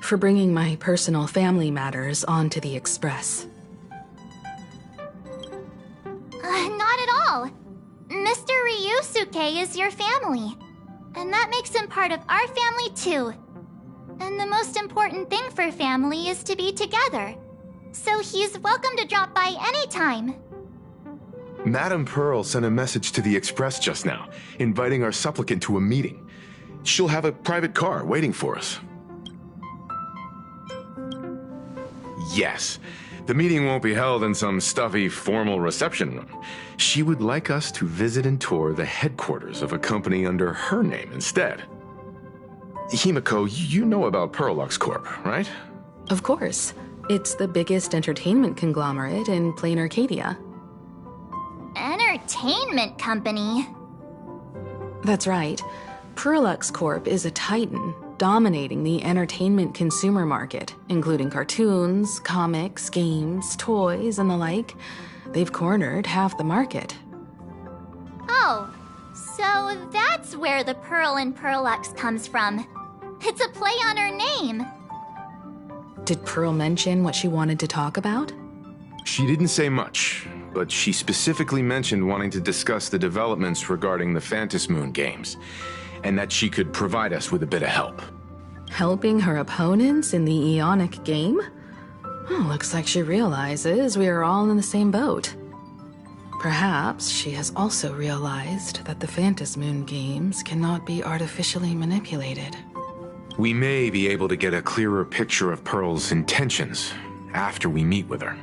for bringing my personal family matters onto the Express. Not at all. Mr. Ryusuke is your family. And that makes him part of our family too. And the most important thing for family is to be together. So he's welcome to drop by anytime. Madame Pearl sent a message to the Express just now, inviting our supplicant to a meeting. She'll have a private car waiting for us. Yes, the meeting won't be held in some stuffy, formal reception room. She would like us to visit and tour the headquarters of a company under her name instead. Himiko, you know about Pearlux Corp, right? Of course. It's the biggest entertainment conglomerate in Plain Arcadia. Entertainment company? That's right. Pearlux Corp is a titan, dominating the entertainment consumer market, including cartoons, comics, games, toys, and the like. They've cornered half the market. Oh, so that's where the Pearl in Pearlux comes from. It's a play on her name. Did Pearl mention what she wanted to talk about? She didn't say much, but she specifically mentioned wanting to discuss the developments regarding the Phantom Moon games, and that she could provide us with a bit of help. Helping her opponents in the Eonic game? Looks like she realizes we are all in the same boat. Perhaps she has also realized that the Phantom Moon games cannot be artificially manipulated. We may be able to get a clearer picture of Pearl's intentions after we meet with her.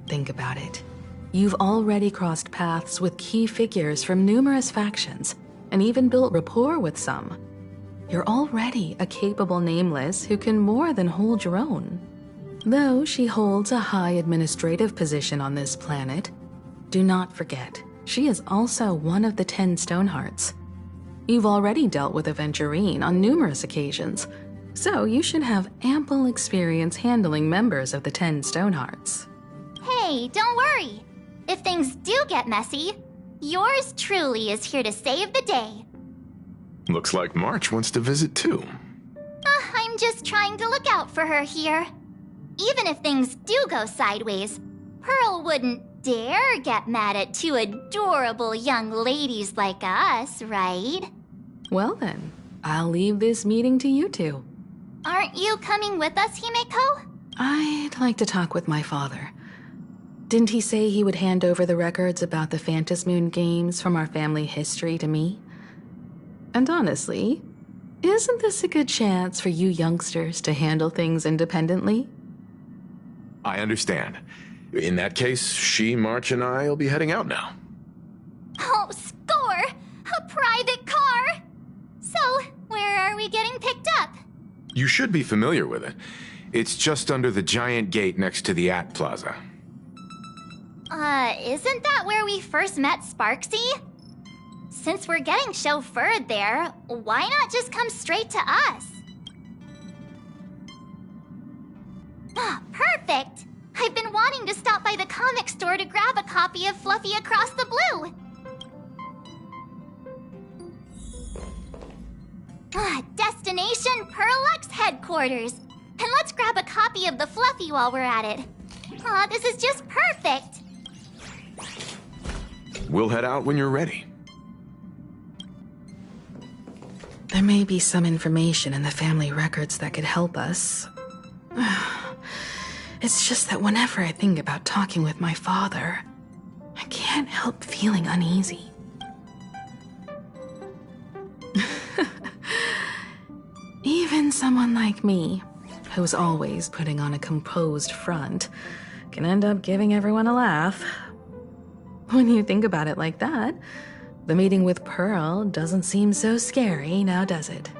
Think about it. You've already crossed paths with key figures from numerous factions, and even built rapport with some. You're already a capable Nameless who can more than hold your own. Though she holds a high administrative position on this planet, do not forget, she is also one of the 10 Stonehearts. You've already dealt with Aventurine on numerous occasions, so you should have ample experience handling members of the 10 Stonehearts. Hey, don't worry. If things do get messy, yours truly is here to save the day. Looks like March wants to visit too. I'm just trying to look out for her here. Even if things do go sideways, Pearl wouldn't dare get mad at two adorable young ladies like us, right? Well then, I'll leave this meeting to you two. Aren't you coming with us, Himeko? I'd like to talk with my father. Didn't he say he would hand over the records about the Phantom Moon games from our family history to me? And honestly, isn't this a good chance for you youngsters to handle things independently? I understand. In that case, she, March, and I will be heading out now. Oh, score! A private car! So, where are we getting picked up? You should be familiar with it. It's just under the giant gate next to the AT Plaza. Isn't that where we first met Sparksy? Since we're getting chauffeured there, why not just come straight to us? Perfect! I've been wanting to stop by the comic store to grab a copy of Fluffy Across the Blue. Destination Pearlux headquarters. And let's grab a copy of the Fluffy while we're at it. This is just perfect. We'll head out when you're ready. There may be some information in the family records that could help us. It's just that whenever I think about talking with my father, I can't help feeling uneasy. Even someone like me, who's always putting on a composed front, can end up giving everyone a laugh. When you think about it like that, the meeting with Pearl doesn't seem so scary now, does it?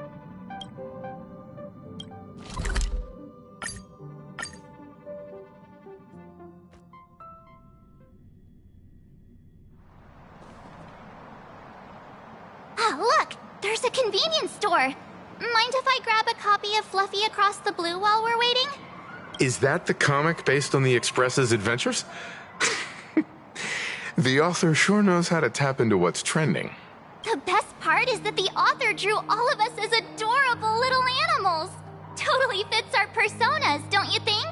Look! There's a convenience store! Mind if I grab a copy of Fluffy Across the Blue while we're waiting? Is that the comic based on the Express's adventures? The author sure knows how to tap into what's trending. The best part is that the author drew all of us as adorable little animals. Totally fits our personas, don't you think?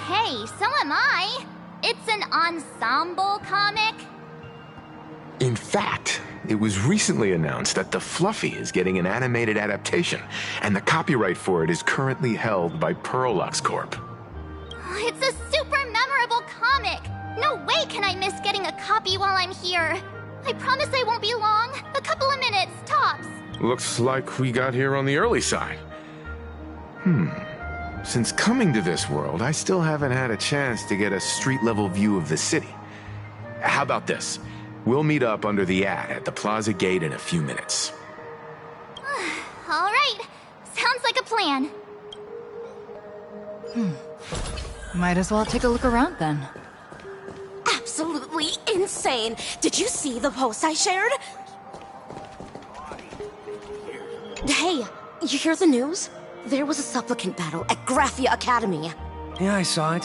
Hey, so am I. It's an ensemble comic. In fact, it was recently announced that The Fluffy is getting an animated adaptation, and the copyright for it is currently held by Pearlux Corp. It's a super memorable comic. No way can I miss getting a copy while I'm here. I promise I won't be long. A couple of minutes, tops. Looks like we got here on the early side. Since coming to this world, I still haven't had a chance to get a street-level view of the city. How about this? We'll meet up under the ad at the plaza gate in a few minutes. All right. Sounds like a plan. Might as well take a look around then. Absolutely insane! Did you see the post I shared? Hey, you hear the news? There was a supplicant battle at Graphia Academy. Yeah, I saw it.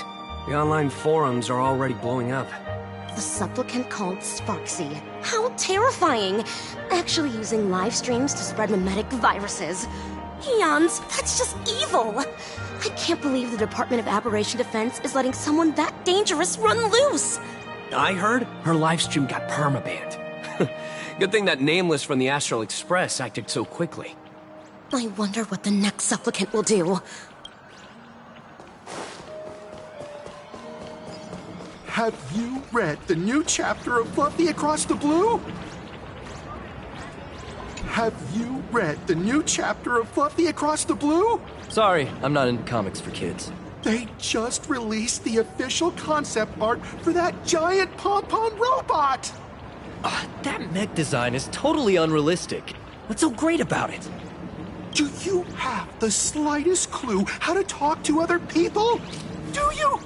The online forums are already blowing up. The supplicant called Sparksy. How terrifying! Actually using live streams to spread mimetic viruses. Eons, that's just evil! I can't believe the Department of Aberration Defense is letting someone that dangerous run loose! I heard her livestream got permabanned. Good thing that Nameless from the Astral Express acted so quickly. I wonder what the next supplicant will do. Have you read the new chapter of Fluffy Across the Blue? Have you read the new chapter of Fluffy Across the Blue? Sorry, I'm not into comics for kids. They just released the official concept art for that giant pom-pom robot! That mech design is totally unrealistic. What's so great about it? Do you have the slightest clue how to talk to other people? Do you?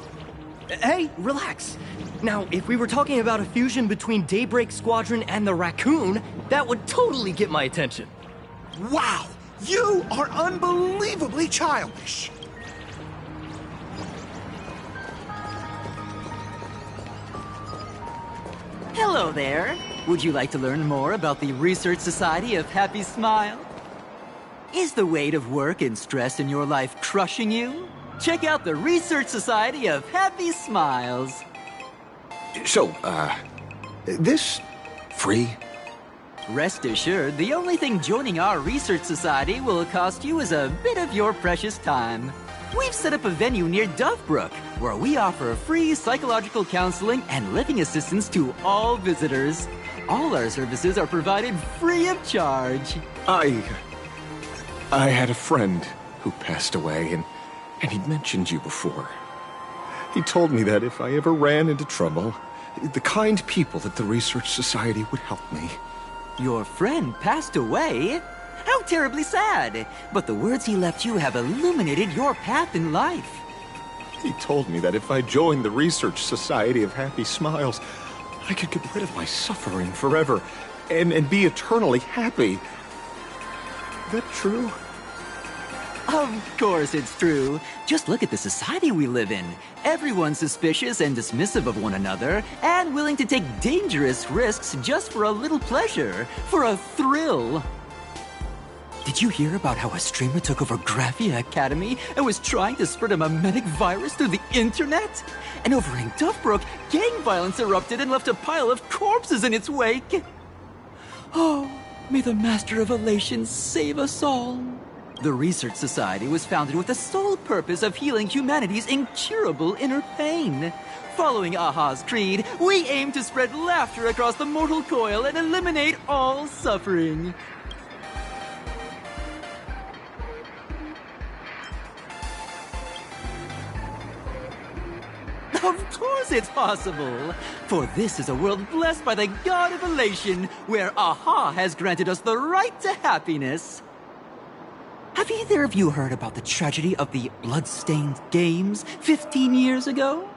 Hey, relax. Now, if we were talking about a fusion between Daybreak Squadron and the Raccoon, that would totally get my attention. Wow! You are unbelievably childish! Hello there. Would you like to learn more about the Research Society of Happy Smile? Is the weight of work and stress in your life crushing you? Check out the Research Society of Happy Smiles. So, this free? Rest assured, the only thing joining our Research Society will cost you is a bit of your precious time. We've set up a venue near Dovebrook, where we offer free psychological counseling and living assistance to all visitors. All our services are provided free of charge. I had a friend who passed away, and he'd mentioned you before. He told me that if I ever ran into trouble, the kind people at the Research Society would help me. Your friend passed away? How terribly sad! But the words he left you have illuminated your path in life. He told me that if I joined the Research Society of Happy Smiles, I could get rid of my suffering forever and be eternally happy. That true? Of course it's true. Just look at the society we live in. Everyone's suspicious and dismissive of one another, and willing to take dangerous risks just for a little pleasure, for a thrill. Did you hear about how a streamer took over Graphia Academy and was trying to spread a mimetic virus through the internet? And over in Dovebrook, gang violence erupted and left a pile of corpses in its wake. Oh, may the Master of Elation save us all. The Research Society was founded with the sole purpose of healing humanity's incurable inner pain. Following Aha's creed, we aim to spread laughter across the mortal coil and eliminate all suffering. Of course it's possible! For this is a world blessed by the god of elation, where Aha has granted us the right to happiness. Have either of you heard about the tragedy of the Bloodstained Games 15 years ago?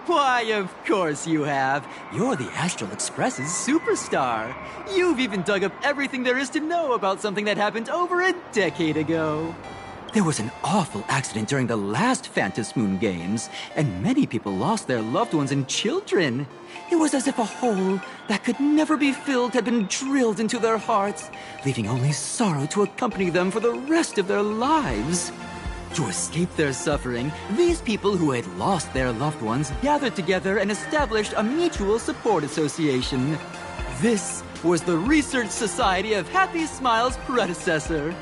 Why, of course you have. You're the Astral Express's superstar. You've even dug up everything there is to know about something that happened over a decade ago. There was an awful accident during the last Phantom Moon Games, and many people lost their loved ones and children. It was as if a hole that could never be filled had been drilled into their hearts, leaving only sorrow to accompany them for the rest of their lives. To escape their suffering, these people who had lost their loved ones gathered together and established a mutual support association. This was the Research Society of Happy Smiles' predecessor.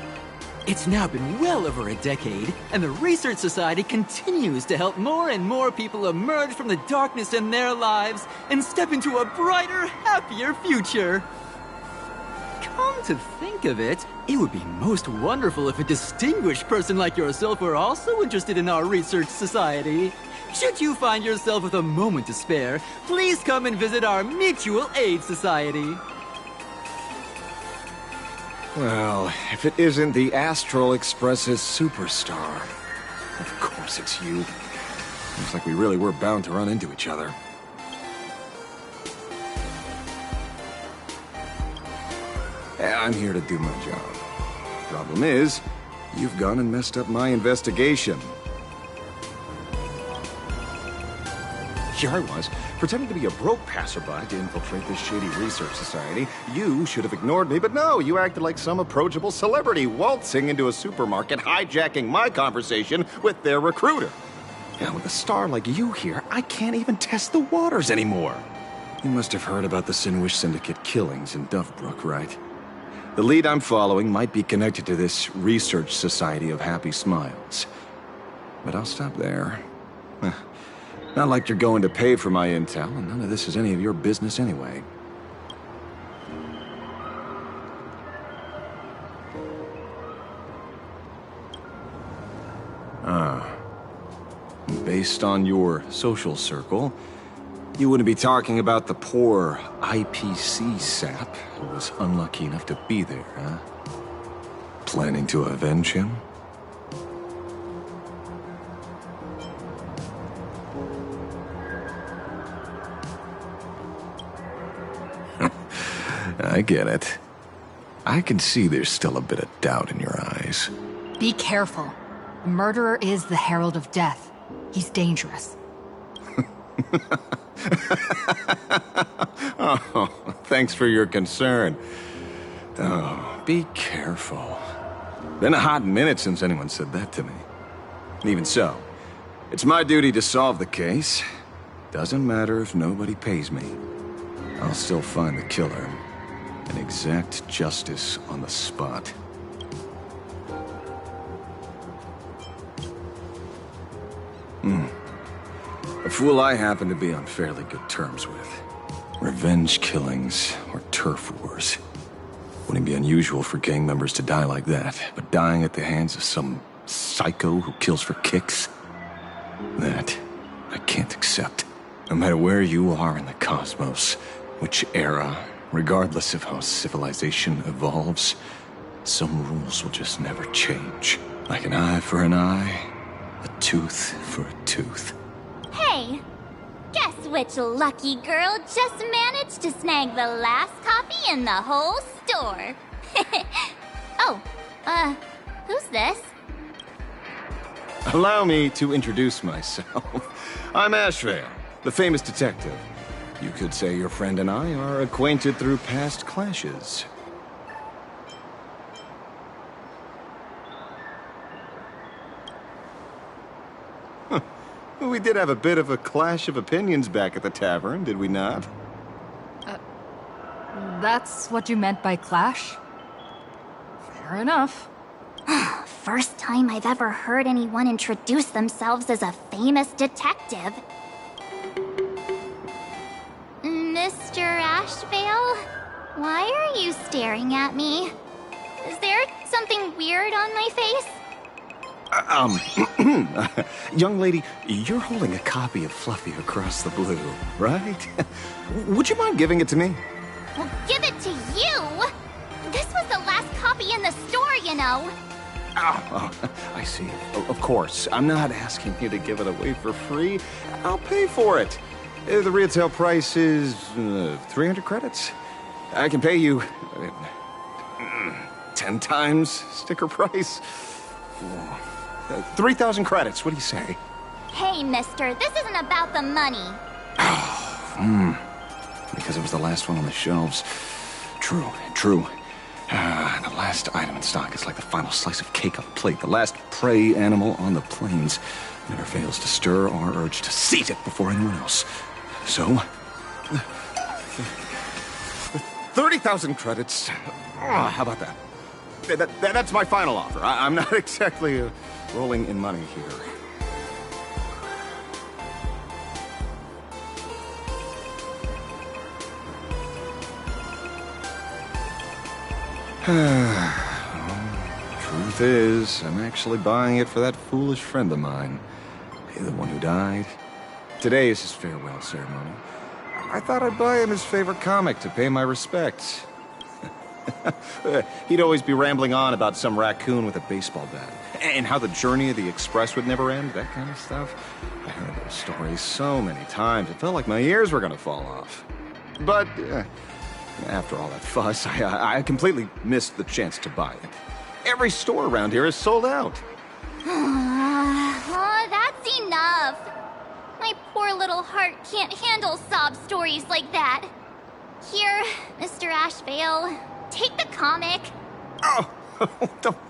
It's now been well over a decade, and the Research Society continues to help more and more people emerge from the darkness in their lives and step into a brighter, happier future. Come to think of it, it would be most wonderful if a distinguished person like yourself were also interested in our Research Society. Should you find yourself with a moment to spare, please come and visit our Mutual Aid Society. Well, if it isn't the Astral Express's superstar. Of course it's you. Looks like we really were bound to run into each other. I'm here to do my job. Problem is, you've gone and messed up my investigation. Here I was, pretending to be a broke passerby to infiltrate this shady research society. You should have ignored me, but no, you acted like some approachable celebrity waltzing into a supermarket, hijacking my conversation with their recruiter. Now, with a star like you here, I can't even test the waters anymore. You must have heard about the Sinwish Syndicate killings in Dovebrook, right? The lead I'm following might be connected to this Research Society of Happy Smiles. But I'll stop there. Not like you're going to pay for my intel, and none of this is any of your business anyway. Based on your social circle, you wouldn't be talking about the poor IPC sap who was unlucky enough to be there, huh? Planning to avenge him? I get it. I can see there's still a bit of doubt in your eyes. Be careful. The murderer is the Herald of Death. He's dangerous. Oh, thanks for your concern. Oh, be careful. Been a hot minute since anyone said that to me. Even so, it's my duty to solve the case. Doesn't matter if nobody pays me. I'll still find the killer and exact justice on the spot. A fool I happen to be on fairly good terms with. Revenge killings or turf wars. Wouldn't be unusual for gang members to die like that, but dying at the hands of some psycho who kills for kicks? That I can't accept. No matter where you are in the cosmos, which era, regardless of how civilization evolves, some rules will just never change. Like an eye for an eye, a tooth for a tooth. Hey, guess which lucky girl just managed to snag the last copy in the whole store? Oh, who's this? Allow me to introduce myself. I'm Ashrail, the famous detective. You could say your friend and I are acquainted through past clashes. We did have a bit of a clash of opinions back at the tavern, did we not? That's what you meant by clash? Fair enough. First time I've ever heard anyone introduce themselves as a famous detective. Mr. Ashvale? Why are you staring at me? Is there something weird on my face? Young lady, you're holding a copy of Fluffy Across the Blue, right? Would you mind giving it to me? Well, give it to you! This was the last copy in the store, you know. Oh, I see. Of course. I'm not asking you to give it away for free. I'll pay for it. The retail price is 300 credits. I can pay you 10 times sticker price. 3,000 credits. What do you say? Hey, mister, this isn't about the money. Because it was the last one on the shelves. True. The last item in stock is like the final slice of cake on the plate. The last prey animal on the plains never fails to stir our urge to seize it before anyone else. So, 30,000 credits. How about that? That's my final offer. I'm not exactly rolling in money here. Truth is, I'm actually buying it for that foolish friend of mine. The one who died. Today is his farewell ceremony. I thought I'd buy him his favorite comic to pay my respects. He'd always be rambling on about some raccoon with a baseball bat, and how the journey of the Express would never end, that kind of stuff. I heard those stories so many times, it felt like my ears were gonna fall off. But, after all that fuss, I completely missed the chance to buy it. Every store around here is sold out. Oh, that's enough. My poor little heart can't handle sob stories like that. Here, Mr. Ashvale, take the comic. Oh,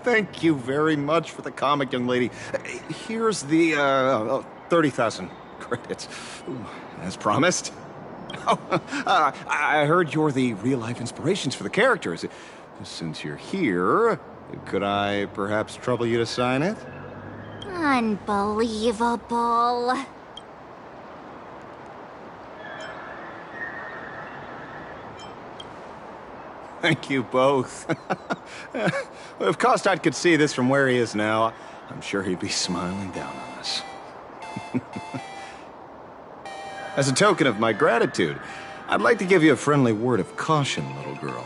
thank you very much for the comic, young lady. Here's the 30,000 credits. Ooh, as promised. I heard you're the real-life inspirations for the characters. Since you're here, could I perhaps trouble you to sign it? Unbelievable. Thank you both. If Kostat could see this from where he is now, I'm sure he'd be smiling down on us. As a token of my gratitude, I'd like to give you a friendly word of caution, little girl.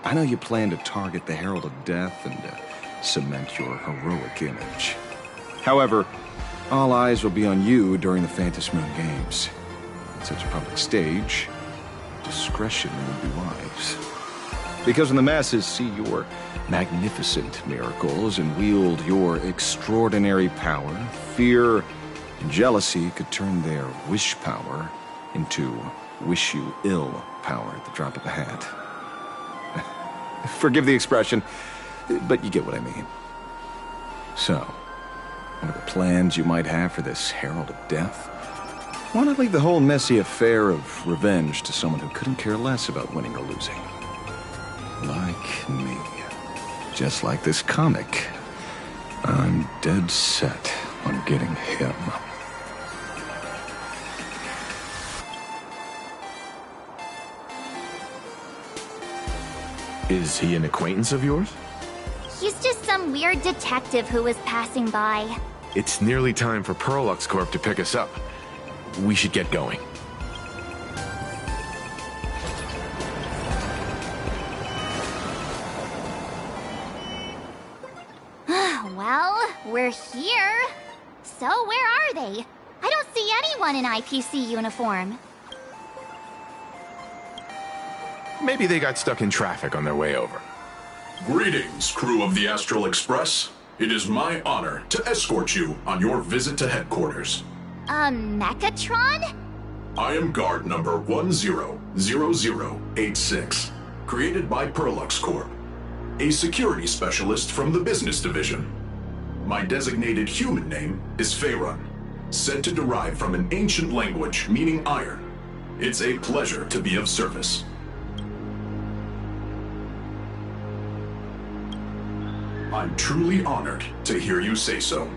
I know you plan to target the Herald of Death and cement your heroic image. However, all eyes will be on you during the Phantom Moon Games. On such a public stage, discretion would be wise. Because when the masses see your magnificent miracles and wield your extraordinary power, fear and jealousy could turn their wish power into wish you ill power at the drop of a hat. Forgive the expression, but you get what I mean. So, whatever plans you might have for this Herald of Death, why not leave the whole messy affair of revenge to someone who couldn't care less about winning or losing? Like me. Just like this comic. I'm dead set on getting him. Is he an acquaintance of yours? He's just some weird detective who was passing by. It's nearly time for Perlux Corp to pick us up. We should get going. Well, we're here. So where are they? I don't see anyone in IPC uniform. Maybe they got stuck in traffic on their way over. Greetings, crew of the Astral Express. It is my honor to escort you on your visit to headquarters. Mechatron? I am guard number 100086, created by Perlux Corp, a security specialist from the business division. My designated human name is Faerun, said to derive from an ancient language meaning iron. It's a pleasure to be of service. I'm truly honored to hear you say so.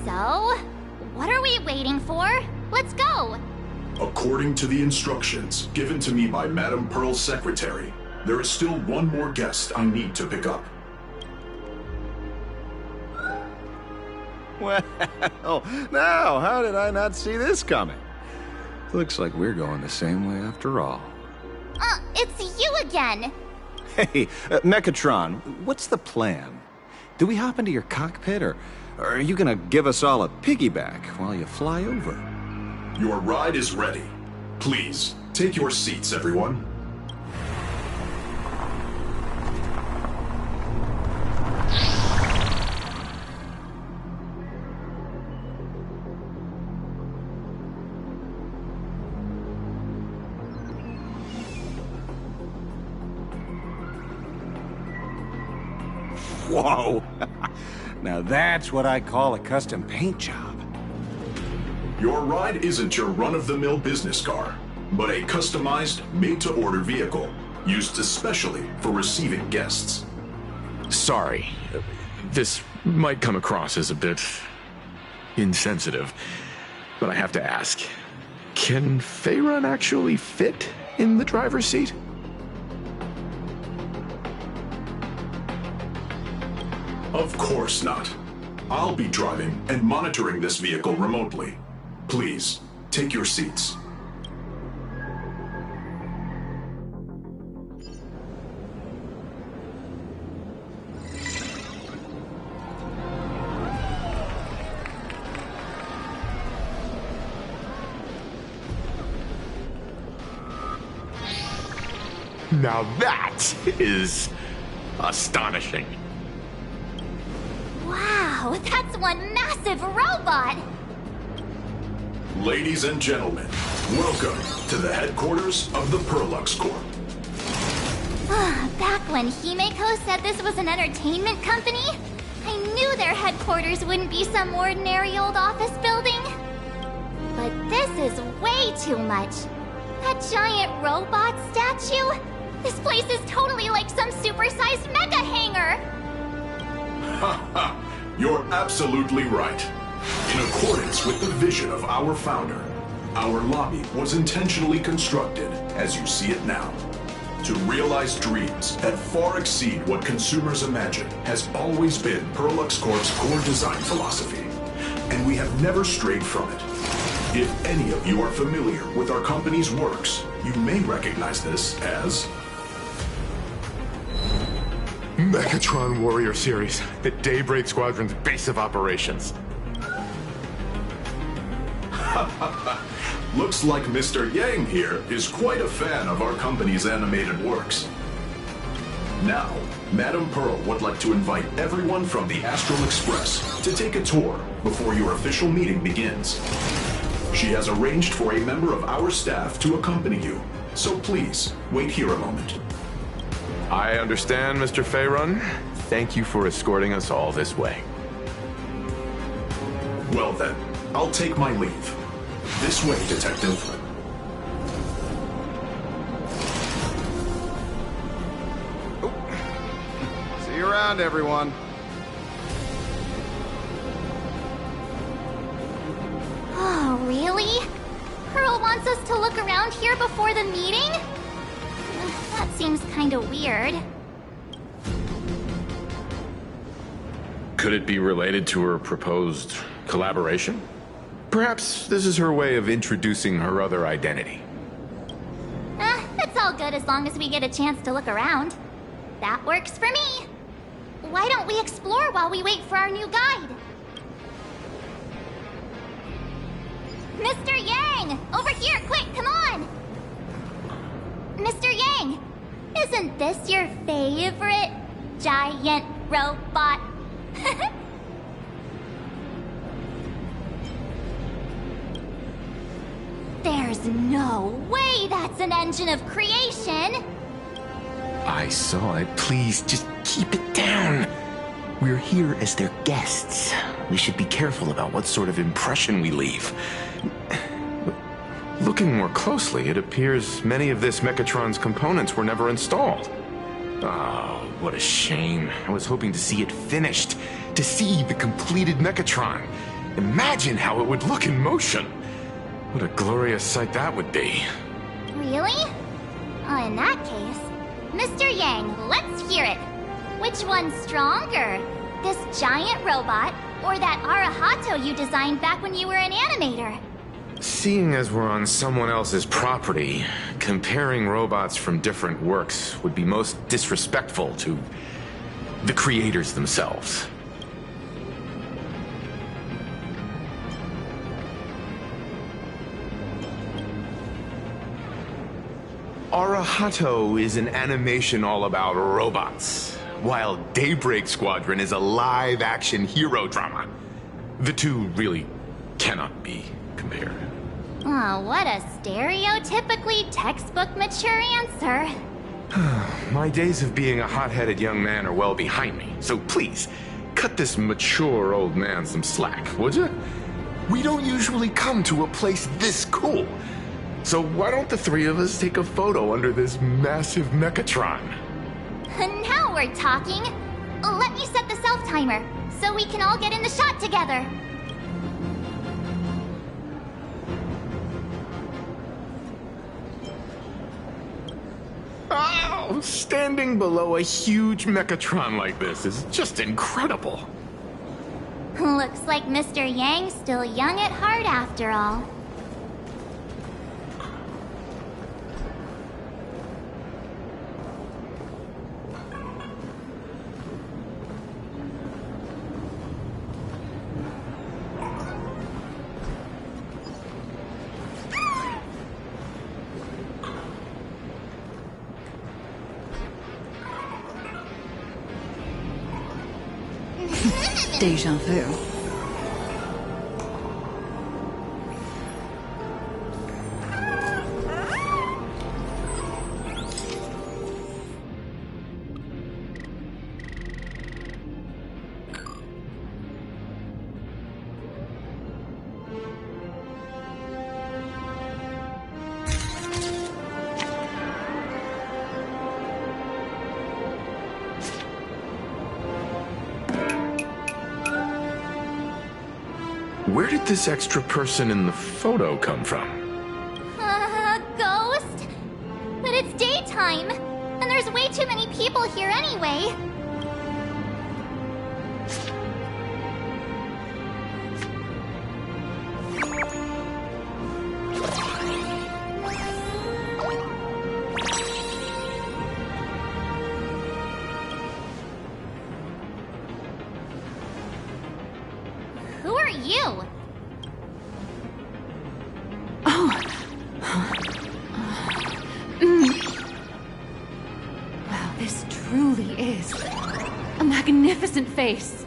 So, what are we waiting for? Let's go! According to the instructions given to me by Madame Pearl's secretary, there is still one more guest I need to pick up. Well, now, how did I not see this coming? Looks like we're going the same way after all. It's you again! Hey, Mechatron, what's the plan? Do we hop into your cockpit, or are you gonna give us all a piggyback while you fly over? Your ride is ready. Please, take your seats, everyone. Whoa! Now that's what I call a custom paint job. Your ride isn't your run-of-the-mill business car, but a customized, made-to-order vehicle, used especially for receiving guests. Sorry. This might come across as a bit insensitive, but I have to ask. Can Faerun actually fit in the driver's seat? Of course not. I'll be driving and monitoring this vehicle remotely. Please, take your seats. Now that is astonishing. Wow, that's one massive robot! Ladies and gentlemen, welcome to the headquarters of the Perlux Corp. Back when Himeko said this was an entertainment company, I knew their headquarters wouldn't be some ordinary old office building. But this is way too much. That giant robot statue? This place is totally like some supersized mega hangar! Ha ha! You're absolutely right. In accordance with the vision of our founder, our lobby was intentionally constructed as you see it now. To realize dreams that far exceed what consumers imagine has always been Perlux Corp's core design philosophy, and we have never strayed from it. If any of you are familiar with our company's works, you may recognize this as Megatron Warrior Series, the Daybreak Squadron's base of operations. Looks like Mr. Yang here is quite a fan of our company's animated works. Now, Madame Pearl would like to invite everyone from the Astral Express to take a tour before your official meeting begins. She has arranged for a member of our staff to accompany you, so please, wait here a moment. I understand, Mr. Faerun. Thank you for escorting us all this way. Well then, I'll take my leave. This way, Detective. See you around, everyone. Oh, really? Pearl wants us to look around here before the meeting? That seems kinda weird. Could it be related to her proposed collaboration? Perhaps this is her way of introducing her other identity. It's all good as long as we get a chance to look around. That works for me. Why don't we explore while we wait for our new guide? Mr. Yang! Over here, quick, come on! Mr. Yang, isn't this your favorite giant robot? There's no way that's an engine of creation! I saw it. Please, just keep it down. We're here as their guests. We should be careful about what sort of impression we leave. Looking more closely, it appears many of this Mechatron's components were never installed. Oh, what a shame. I was hoping to see it finished, to see the completed Mechatron. Imagine how it would look in motion. What a glorious sight that would be. Really? Oh, in that case, Mr. Yang, let's hear it. Which one's stronger? This giant robot, or that Arahato you designed back when you were an animator? Seeing as we're on someone else's property, comparing robots from different works would be most disrespectful to the creators themselves. Arahato is an animation all about robots, while Daybreak Squadron is a live-action hero drama. The two really cannot be compared. Oh, what a stereotypically textbook mature answer. My days of being a hot-headed young man are well behind me, so please, cut this mature old man some slack, would you? We don't usually come to a place this cool. So why don't the three of us take a photo under this massive Mechatron? Now we're talking. Let me set the self-timer, so we can all get in the shot together. Oh, standing below a huge Mechatron like this is just incredible. Looks like Mr. Yang's still young at heart after all. Deja vu. Where did this extra person in the photo come from? Ghost? But it's daytime, and there's way too many people here anyway. Who are you? Wow, this truly is a magnificent face.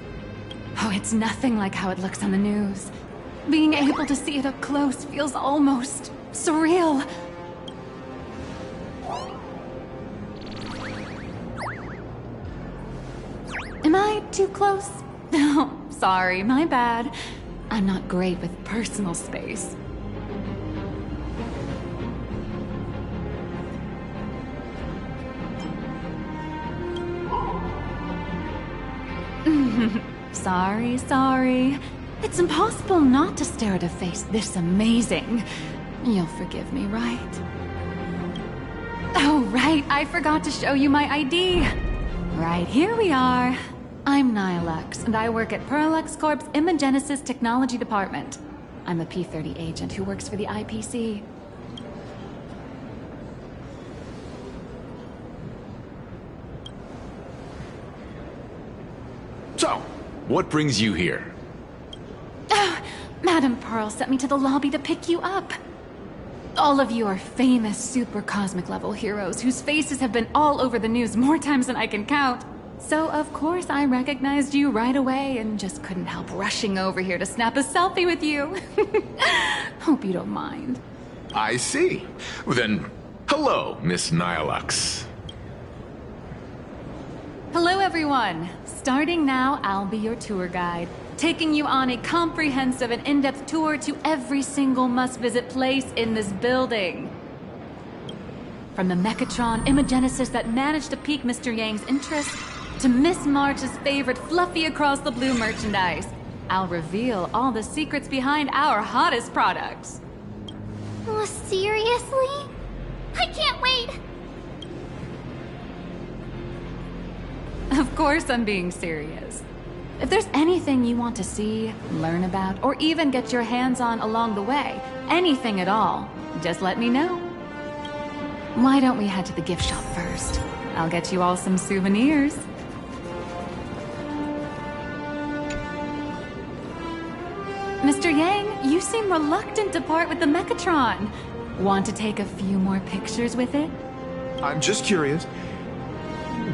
Oh, it's nothing like how it looks on the news. Being able to see it up close feels almost surreal. Am I too close? Oh, sorry, my bad. I'm not great with personal space. Sorry. It's impossible not to stare at a face this amazing. You'll forgive me, right? Oh, right, I forgot to show you my ID. Right, here we are. I'm Nihilux, and I work at Parallax Corp's Imagenesis Technology Department. I'm a P-30 agent who works for the IPC. So, what brings you here? Madam Pearl sent me to the lobby to pick you up. All of you are famous super cosmic level heroes whose faces have been all over the news more times than I can count. So of course I recognized you right away and just couldn't help rushing over here to snap a selfie with you. Hope you don't mind. I see. Then, hello, Miss Nihilux. Hello everyone. Starting now, I'll be your tour guide, taking you on a comprehensive and in-depth tour to every single must-visit place in this building. From the Mechatron Imagenesis that managed to pique Mr. Yang's interest, to Miss March's favorite fluffy across the blue merchandise, I'll reveal all the secrets behind our hottest products. Oh, seriously? I can't wait! Of course I'm being serious. If there's anything you want to see, learn about, or even get your hands on along the way, anything at all, just let me know. Why don't we head to the gift shop first? I'll get you all some souvenirs. Mr. Yang, you seem reluctant to part with the Mechatron. Want to take a few more pictures with it? I'm just curious.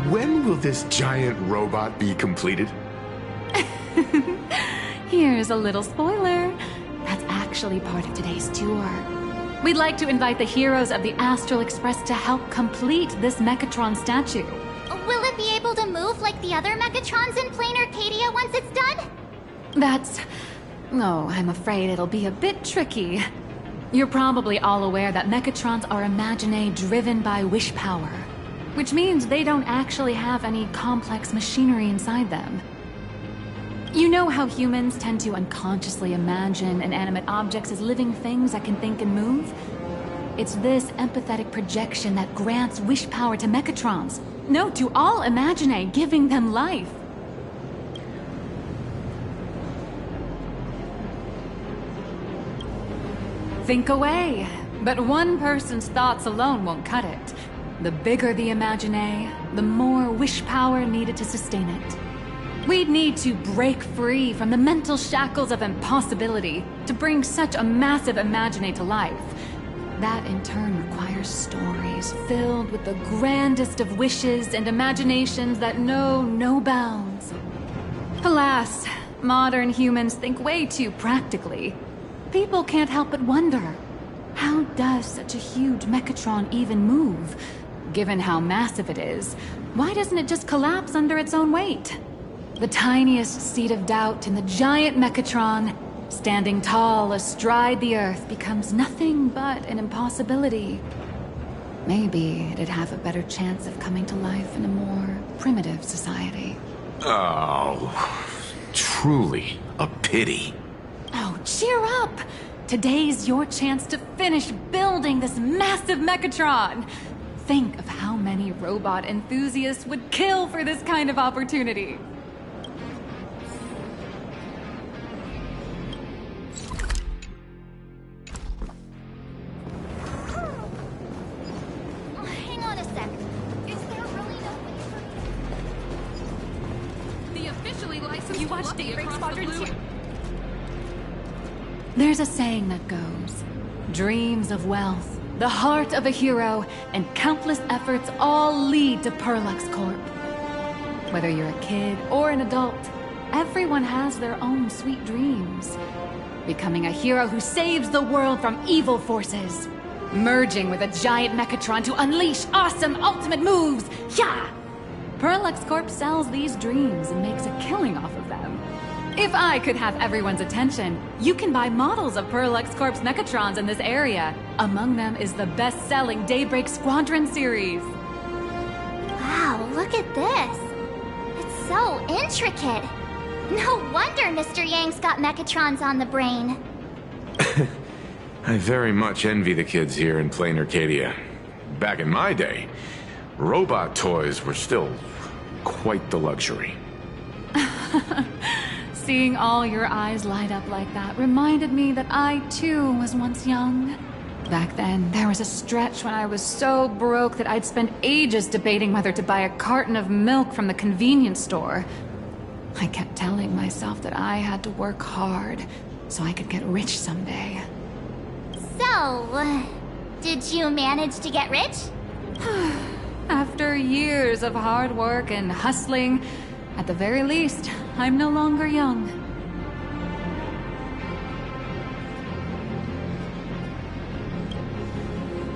When will this giant robot be completed? Here's a little spoiler. That's actually part of today's tour. We'd like to invite the heroes of the Astral Express to help complete this Mechatron statue. Will it be able to move like the other Mechatrons in Plain Arcadia once it's done? That's... Oh, I'm afraid it'll be a bit tricky. You're probably all aware that Mechatrons are imaginae driven by wish power, which means they don't actually have any complex machinery inside them. You know how humans tend to unconsciously imagine inanimate objects as living things that can think and move? It's this empathetic projection that grants wish power to Mechatrons. No, to all imaginae, giving them life. Think away. But one person's thoughts alone won't cut it. The bigger the imaginae, the more wish power needed to sustain it. We'd need to break free from the mental shackles of impossibility to bring such a massive imaginae to life. That in turn requires stories filled with the grandest of wishes and imaginations that know no bounds. Alas, modern humans think way too practically. People can't help but wonder, how does such a huge Mechatron even move? Given how massive it is, why doesn't it just collapse under its own weight? The tiniest seed of doubt in the giant Mechatron, standing tall astride the Earth, becomes nothing but an impossibility. Maybe it'd have a better chance of coming to life in a more primitive society. Oh, truly a pity. Oh, cheer up! Today's your chance to finish building this massive Mechatron! Think of how many robot enthusiasts would kill for this kind of opportunity. Hang on a sec. Is there really no way for... The officially licensed You watch Lucky Daybreak across Squadron the blue- too? There's a saying that goes, dreams of wealth, the heart of a hero, and countless efforts all lead to Perlux Corp. Whether you're a kid or an adult, everyone has their own sweet dreams. Becoming a hero who saves the world from evil forces. Merging with a giant Mechatron to unleash awesome ultimate moves. Yeah! Perlux Corp sells these dreams and makes a killing off of them. If I could have everyone's attention, you can buy models of Perlux Corp's Mechatrons in this area. Among them is the best-selling Daybreak Squadron series. Wow, look at this. It's so intricate. No wonder Mr. Yang's got Mechatrons on the brain. I very much envy the kids here in Plain Arcadia. Back in my day, robot toys were still quite the luxury. Seeing all your eyes light up like that reminded me that I, too, was once young. Back then, there was a stretch when I was so broke that I'd spend ages debating whether to buy a carton of milk from the convenience store. I kept telling myself that I had to work hard so I could get rich someday. So, did you manage to get rich? After years of hard work and hustling, at the very least, I'm no longer young.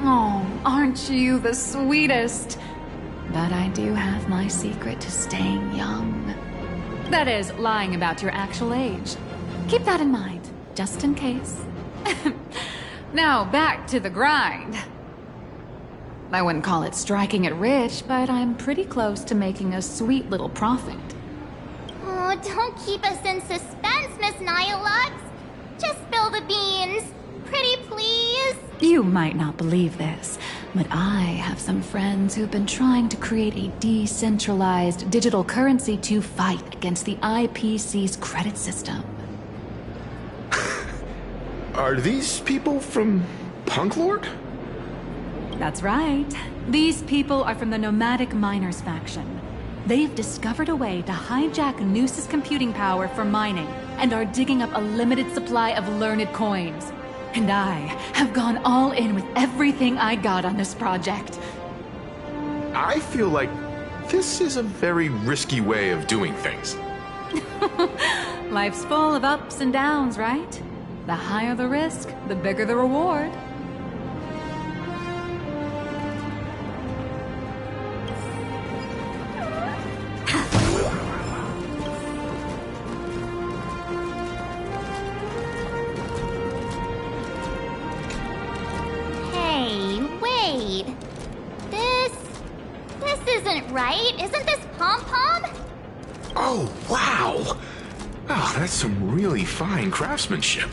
Oh, aren't you the sweetest? But I do have my secret to staying young. That is, lying about your actual age. Keep that in mind, just in case. Now, back to the grind. I wouldn't call it striking it rich, but I'm pretty close to making a sweet little profit. Oh, don't keep us in suspense, Miss Nihilux. Just spill the beans. Pretty please. You might not believe this, but I have some friends who've been trying to create a decentralized digital currency to fight against the IPC's credit system. Are these people from Punk Lord? That's right. These people are from the Nomadic Miners faction. They've discovered a way to hijack Noose's computing power for mining and are digging up a limited supply of learned coins. And I have gone all in with everything I got on this project. I feel like this is a very risky way of doing things. Life's full of ups and downs, right? The higher the risk, the bigger the reward. Hey, wait. This isn't right. Isn't this Pom-Pom? Oh, wow! Oh, that's some really fine craftsmanship.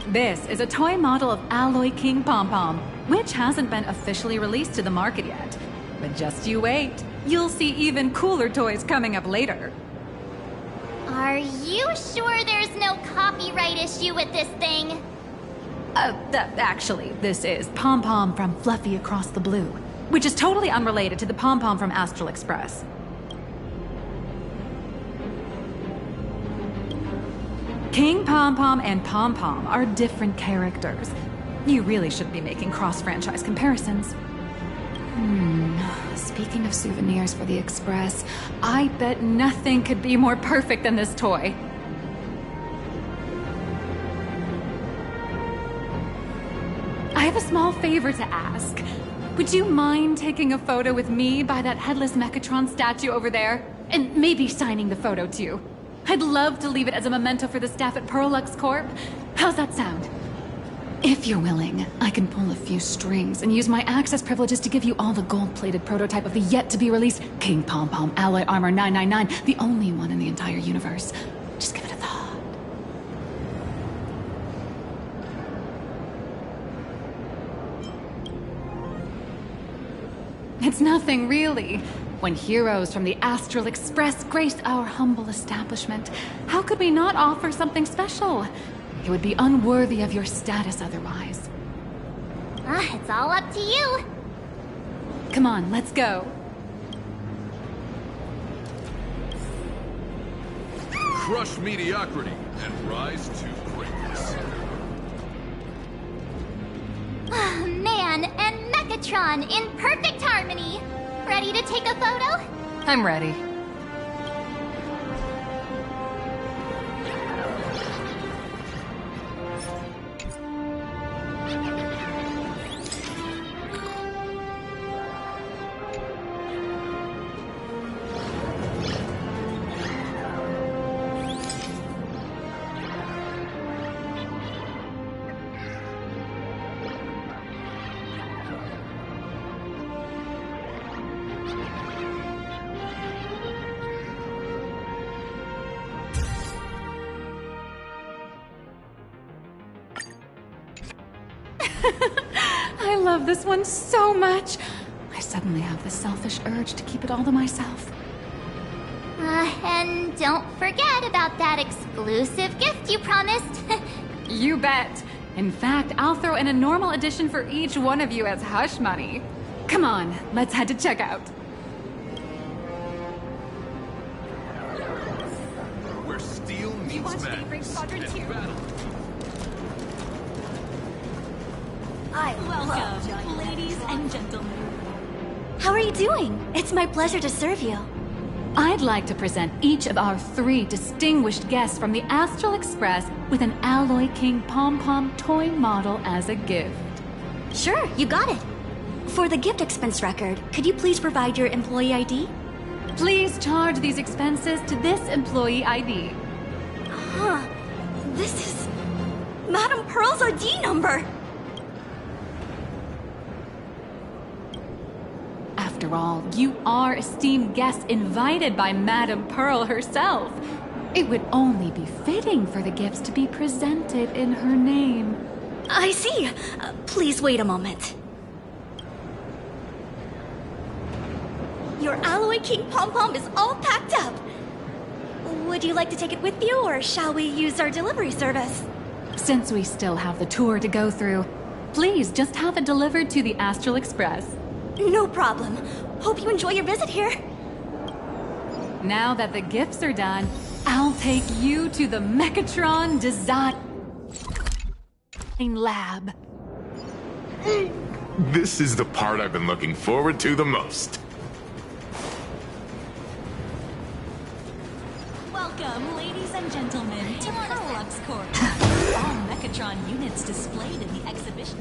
This is a toy model of Alloy King Pom-Pom, which hasn't been officially released to the market yet. But just you wait. You'll see even cooler toys coming up later. Are you sure there's no copyright issue with this thing? Actually, this is Pom-Pom from Fluffy Across the Blue, which is totally unrelated to the Pom-Pom from Astral Express. King Pom-Pom and Pom-Pom are different characters. You really should be making cross-franchise comparisons. Speaking of souvenirs for the Express, I bet nothing could be more perfect than this toy. I have a small favor to ask. Would you mind taking a photo with me by that headless Mechatron statue over there? And maybe signing the photo too. I'd love to leave it as a memento for the staff at Perlux Corp. How's that sound? If you're willing, I can pull a few strings and use my access privileges to give you all the gold-plated prototype of the yet-to-be-released King Pom-Pom Alloy Armor 999, the only one in the entire universe. Just give it a thought. It's nothing, really. When heroes from the Astral Express graced our humble establishment, how could we not offer something special? It would be unworthy of your status otherwise. It's all up to you. Come on, let's go. Crush mediocrity and rise to greatness. Man and Mechatron in perfect harmony. Ready to take a photo? I'm ready. I love this one so much. I suddenly have this selfish urge to keep it all to myself. And don't forget about that exclusive gift you promised. You bet. In fact, I'll throw in a normal edition for each one of you as hush money. Come on, let's head to checkout. Where steel meets madness and battle. Welcome, ladies and gentlemen. How are you doing? It's my pleasure to serve you. I'd like to present each of our 3 distinguished guests from the Astral Express with an Alloy King Pom-Pom toy model as a gift. Sure, you got it. For the gift expense record, could you please provide your employee ID? Please charge these expenses to this employee ID. Huh. This is Madame Pearl's ID number. After all, you are esteemed guests invited by Madame Pearl herself. It would only be fitting for the gifts to be presented in her name. I see. Please wait a moment. Your Alloy King Pom-Pom is all packed up. Would you like to take it with you, or shall we use our delivery service? Since we still have the tour to go through, please just have it delivered to the Astral Express. No problem. Hope you enjoy your visit here. Now that the gifts are done, I'll take you to the Mechatron Design Lab. This is the part I've been looking forward to the most. Welcome, ladies and gentlemen, to Perlux Corp. All Mechatron units displayed in the exhibition.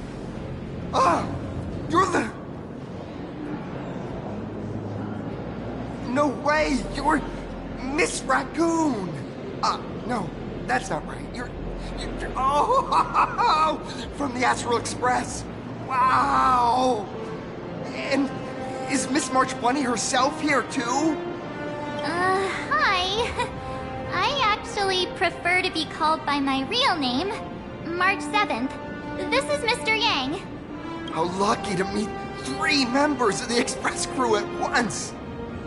Ah! You're the... No way! You're Miss Raccoon! No, that's not right. You're oh! From the Astral Express! Wow! And is Miss March Bunny herself here too? Hi. I actually prefer to be called by my real name, March 7th. This is Mr. Yang. How lucky to meet 3 members of the Express crew at once!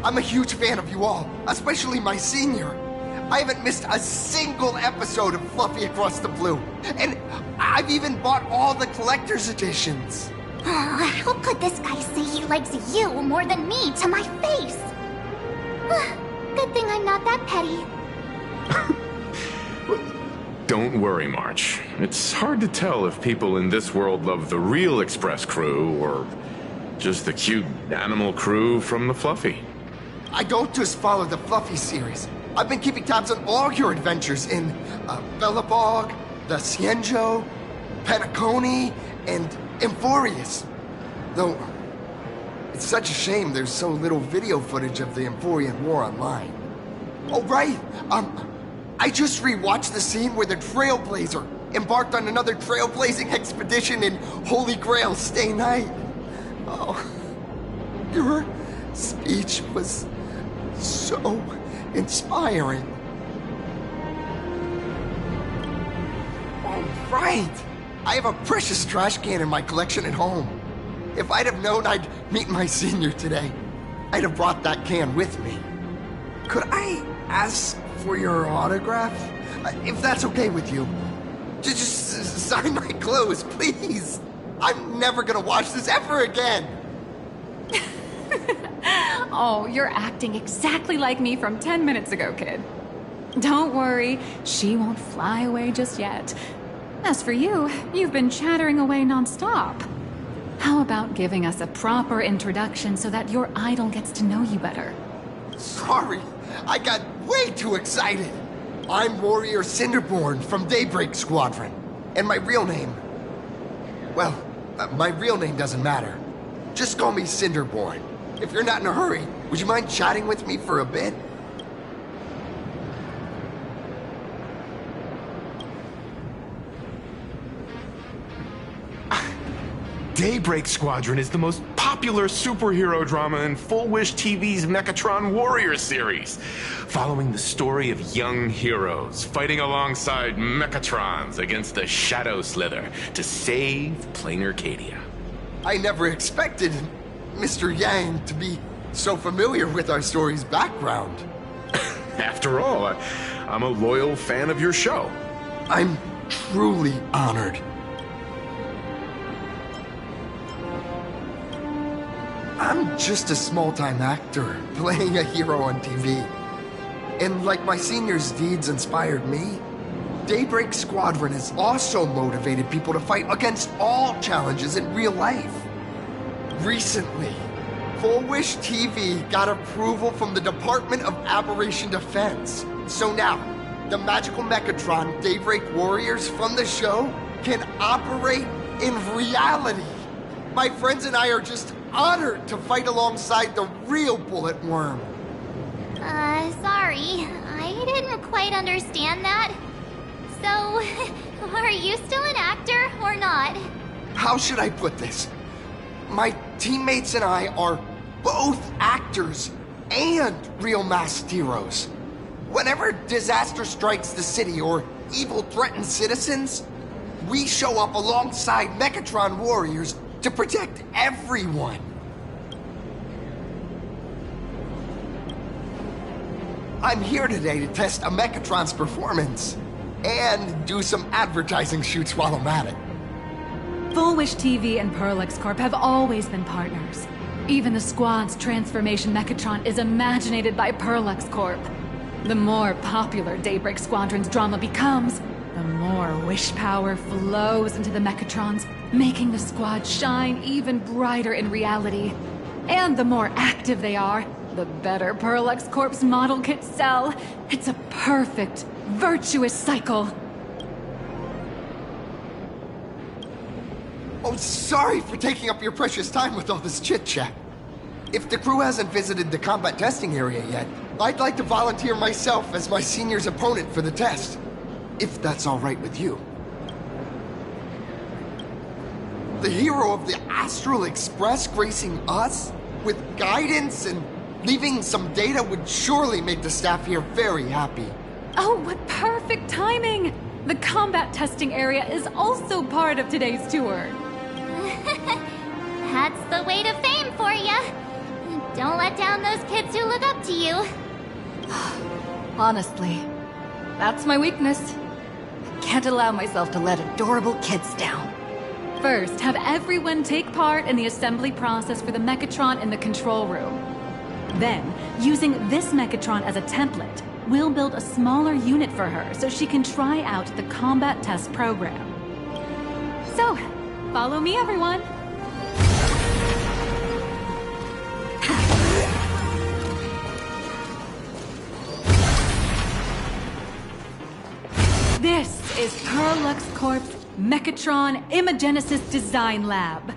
I'm a huge fan of you all, especially my senior. I haven't missed a single episode of Fluffy Across the Blue, and I've even bought all the collector's editions. How could this guy say he likes you more than me to my face? Good thing I'm not that petty. Don't worry, March. It's hard to tell if people in this world love the real Express crew or just the cute animal crew from the Fluffy. I don't just follow the Fluffy series. I've been keeping tabs on all your adventures in Bellabog, the Cienjo, Penacony, and Emphorius. Though, it's such a shame there's so little video footage of the Emphorian War online. Oh, right! I just rewatched the scene where the Trailblazer embarked on another trailblazing expedition in Holy Grail Stay Night. Oh, your speech was so inspiring. All right! I have a precious trash can in my collection at home. If I'd have known I'd meet my senior today, I'd have brought that can with me. Could I ask for your autograph? If that's okay with you. Just sign my clothes, please. I'm never gonna watch this ever again. Oh, you're acting exactly like me from 10 minutes ago, kid. Don't worry, she won't fly away just yet. As for you, you've been chattering away nonstop. How about giving us a proper introduction so that your idol gets to know you better? Sorry, I got way too excited. I'm Warrior Cinderborn from Daybreak Squadron. And my real name... Well, my real name doesn't matter. Just call me Cinderborn. If you're not in a hurry, would you mind chatting with me for a bit? Daybreak Squadron is the most popular superhero drama in Full Wish TV's Mechatron Warrior series, following the story of young heroes fighting alongside Mechatrons against the Shadow Slither to save Plain Arcadia. I never expected Mr. Yang to be so familiar with our story's background. After all, I'm a loyal fan of your show. I'm truly honored. I'm just a small-time actor, playing a hero on TV. And like my senior's deeds inspired me, Daybreak Squadron has also motivated people to fight against all challenges in real life. Recently, Full Wish TV got approval from the Department of Aberration Defense. So now, the magical Mechatron Daybreak Warriors from the show can operate in reality. My friends and I are just honored to fight alongside the real Bullet Worm. Sorry. I didn't quite understand that. So, are you still an actor or not? How should I put this? My teammates and I are both actors and real masked heroes. Whenever disaster strikes the city or evil threatens citizens, we show up alongside Mechatron warriors to protect everyone. I'm here today to test a Mechatron's performance and do some advertising shoots while I'm at it. Full Wish TV and Perlux Corp have always been partners. Even the squad's transformation Mechatron is imaginated by Perlux Corp. The more popular Daybreak Squadron's drama becomes, the more wish power flows into the Mechatrons, making the squad shine even brighter in reality. And the more active they are, the better Perlux Corp's model kits sell. It's a perfect, virtuous cycle. Oh, sorry for taking up your precious time with all this chit-chat. If the crew hasn't visited the combat testing area yet, I'd like to volunteer myself as my senior's opponent for the test. If that's all right with you. The hero of the Astral Express gracing us with guidance and leaving some data would surely make the staff here very happy. Oh, what perfect timing! The combat testing area is also part of today's tour. That's the weight of fame for ya. Don't let down those kids who look up to you. Honestly, that's my weakness. I can't allow myself to let adorable kids down. First, have everyone take part in the assembly process for the Mechatron in the control room. Then, using this Mechatron as a template, we'll build a smaller unit for her so she can try out the combat test program. So, follow me, everyone. This is Perlux Corp's Mechatron Imagenesis Design Lab.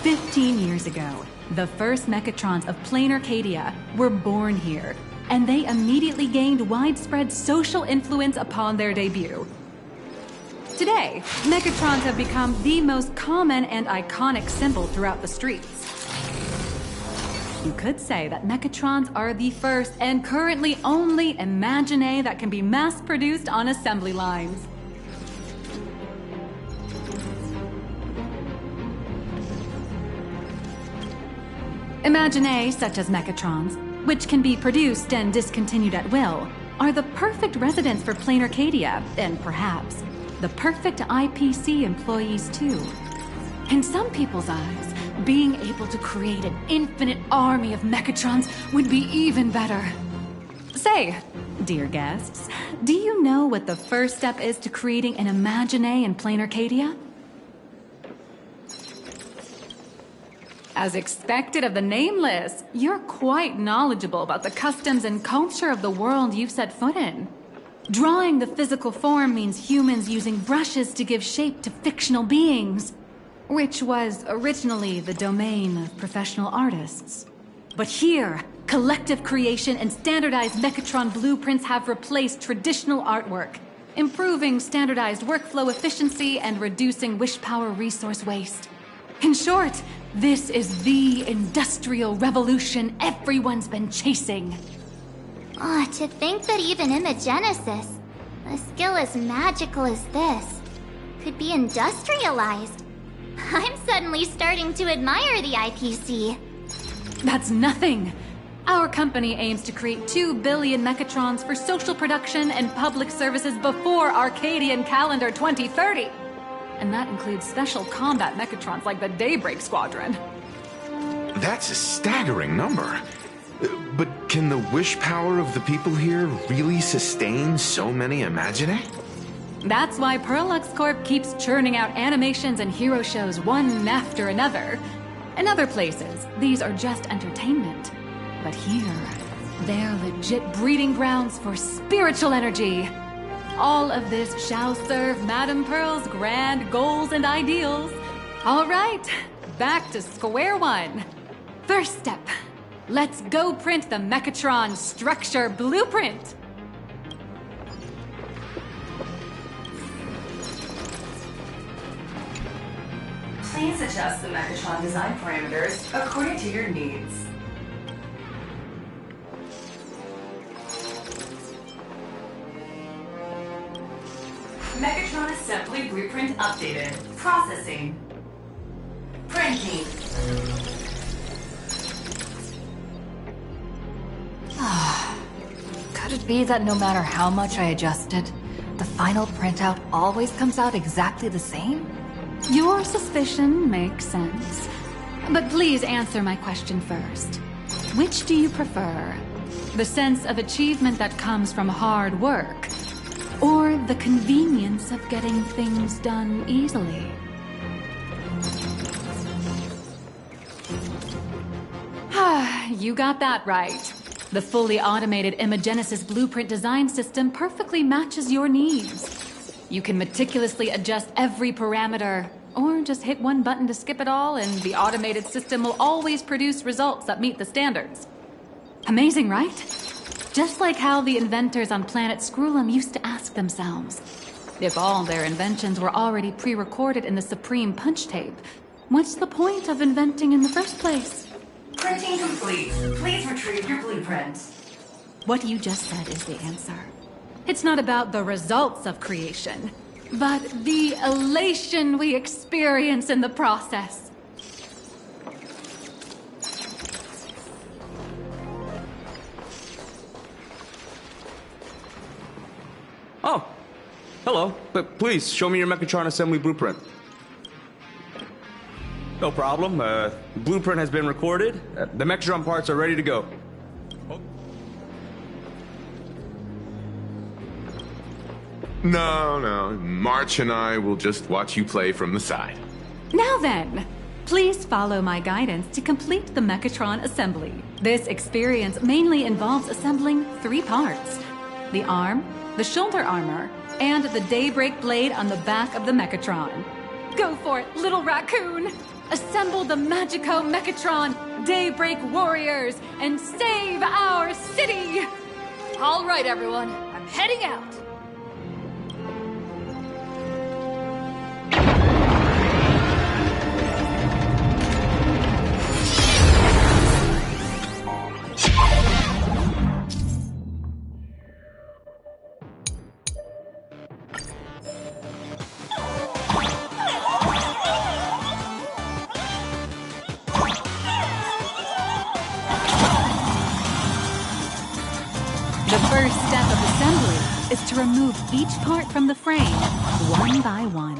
15 years ago, the first Mechatrons of Plain Arcadia were born here, and they immediately gained widespread social influence upon their debut. Today, Mechatrons have become the most common and iconic symbol throughout the streets. You could say that Mechatrons are the first and currently only Imagine that can be mass-produced on assembly lines. Imagine such as Mechatrons, which can be produced and discontinued at will, are the perfect residents for Plain Arcadia, and perhaps the perfect IPC employees too. In some people's eyes, being able to create an infinite army of Mechatrons would be even better. Say, dear guests, do you know what the first step is to creating an Imagine in Plain Arcadia? As expected of the Nameless, you're quite knowledgeable about the customs and culture of the world you've set foot in. Drawing the physical form means humans using brushes to give shape to fictional beings, which was originally the domain of professional artists. But here, collective creation and standardized Mechatron blueprints have replaced traditional artwork, improving standardized workflow efficiency and reducing wish power resource waste. In short, this is the industrial revolution everyone's been chasing. Oh, to think that even Imagenesis, a skill as magical as this, could be industrialized. I'm suddenly starting to admire the IPC. That's nothing. Our company aims to create 2 billion Mechatrons for social production and public services before Arcadian calendar 2030. And that includes special combat Mechatrons like the Daybreak Squadron. That's a staggering number. But can the wish power of the people here really sustain so many Imagine? That's why Perlux Corp keeps churning out animations and hero shows one after another. In other places, these are just entertainment. But here, they're legit breeding grounds for spiritual energy. All of this shall serve Madame Pearl's grand goals and ideals. All right, back to square one. First step, let's go print the Mechatron structure blueprint. Please adjust the Mechatron design parameters according to your needs. Mechatron assembly blueprint updated. Processing. Printing. Could it be that no matter how much I adjusted, the final printout always comes out exactly the same? Your suspicion makes sense. But please answer my question first. Which do you prefer? The sense of achievement that comes from hard work, or the convenience of getting things done easily? You got that right. The fully automated Imogenesis blueprint design system perfectly matches your needs. You can meticulously adjust every parameter, or just hit one button to skip it all, and the automated system will always produce results that meet the standards. Amazing, right? Just like how the inventors on planet Scrulum used to ask themselves, if all their inventions were already pre-recorded in the Supreme Punch Tape, what's the point of inventing in the first place? Printing complete. Please retrieve your blueprint. What you just said is the answer. It's not about the results of creation, but the elation we experience in the process. Oh, hello. But please, show me your Mechatron assembly blueprint. No problem. The blueprint has been recorded. The Mechatron parts are ready to go. No. March and I will just watch you play from the side. Now then, please follow my guidance to complete the Mechatron assembly. This experience mainly involves assembling 3 parts: the arm, the shoulder armor, and the Daybreak blade on the back of the Mechatron. Go for it, little raccoon! Assemble the Magico Mechatron Daybreak Warriors and save our city! All right, everyone. I'm heading out. The first step of assembly is to remove each part from the frame, one by one.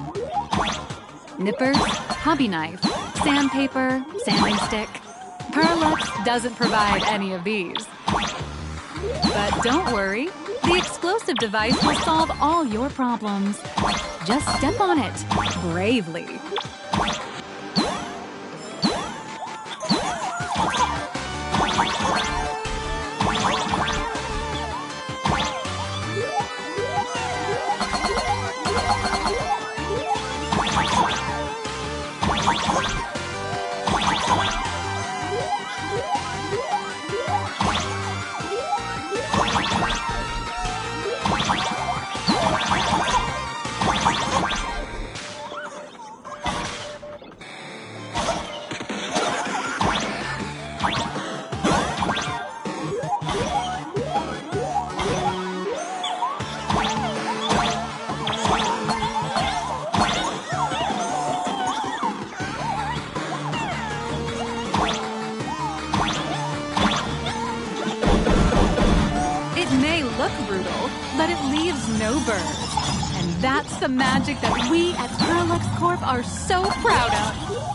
Nippers, hobby knife, sandpaper, sanding stick. Perlux doesn't provide any of these. But don't worry, the explosive device will solve all your problems. Just step on it, bravely. But it leaves no burrs. And that's the magic that we at Perlux Corp are so proud of.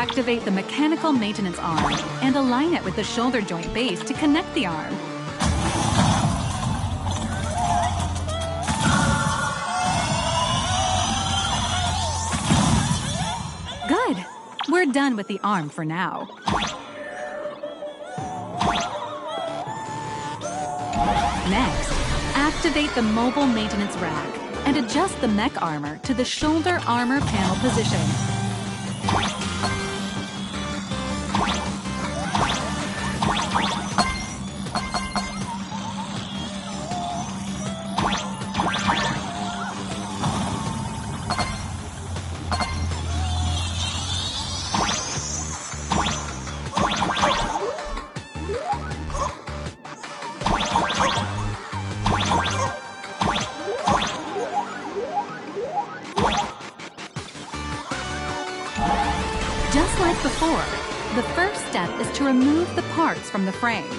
Activate the mechanical maintenance arm and align it with the shoulder joint base to connect the arm. Good. We're done with the arm for now. Next, activate the mobile maintenance rack and adjust the mech armor to the shoulder armor panel position. Just like before, the first step is to remove the parts from the frame.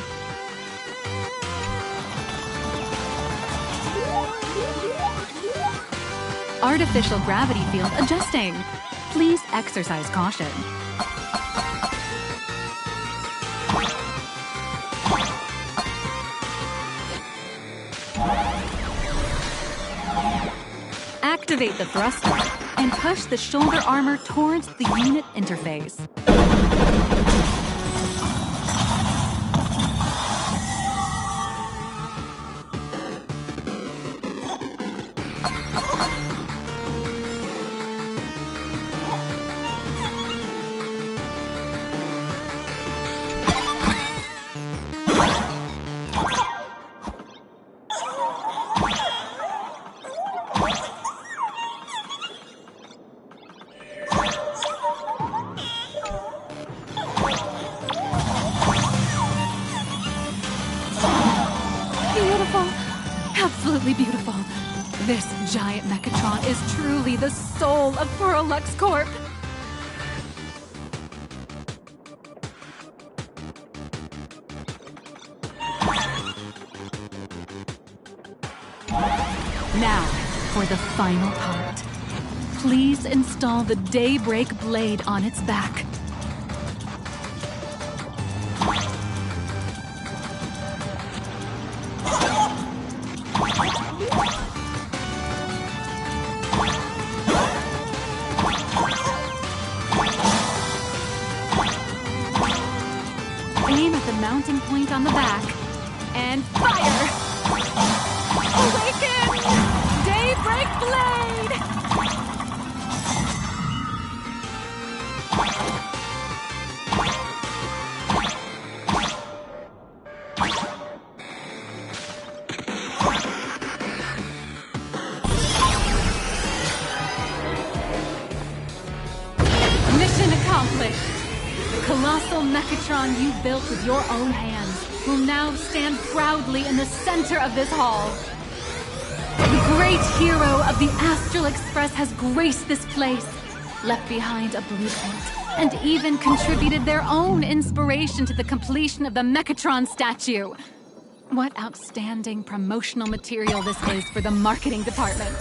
Artificial gravity field adjusting. Please exercise caution. Activate the thruster and push the shoulder armor towards the unit interface. Beautiful. Absolutely beautiful. This giant Mechatron is truly the soul of Parallax Corp. Now, for the final part. Please install the Daybreak blade on its back. Aim at the mounting point on the back and fire! Awaken! Daybreak blade! Mission accomplished! The colossal Mechatron you built with your own hands will now stand proudly in the center of this hall. The great hero of the Astral Express has graced this place, left behind a blueprint, and even contributed their own inspiration to the completion of the Mechatron statue. What outstanding promotional material this is for the marketing department.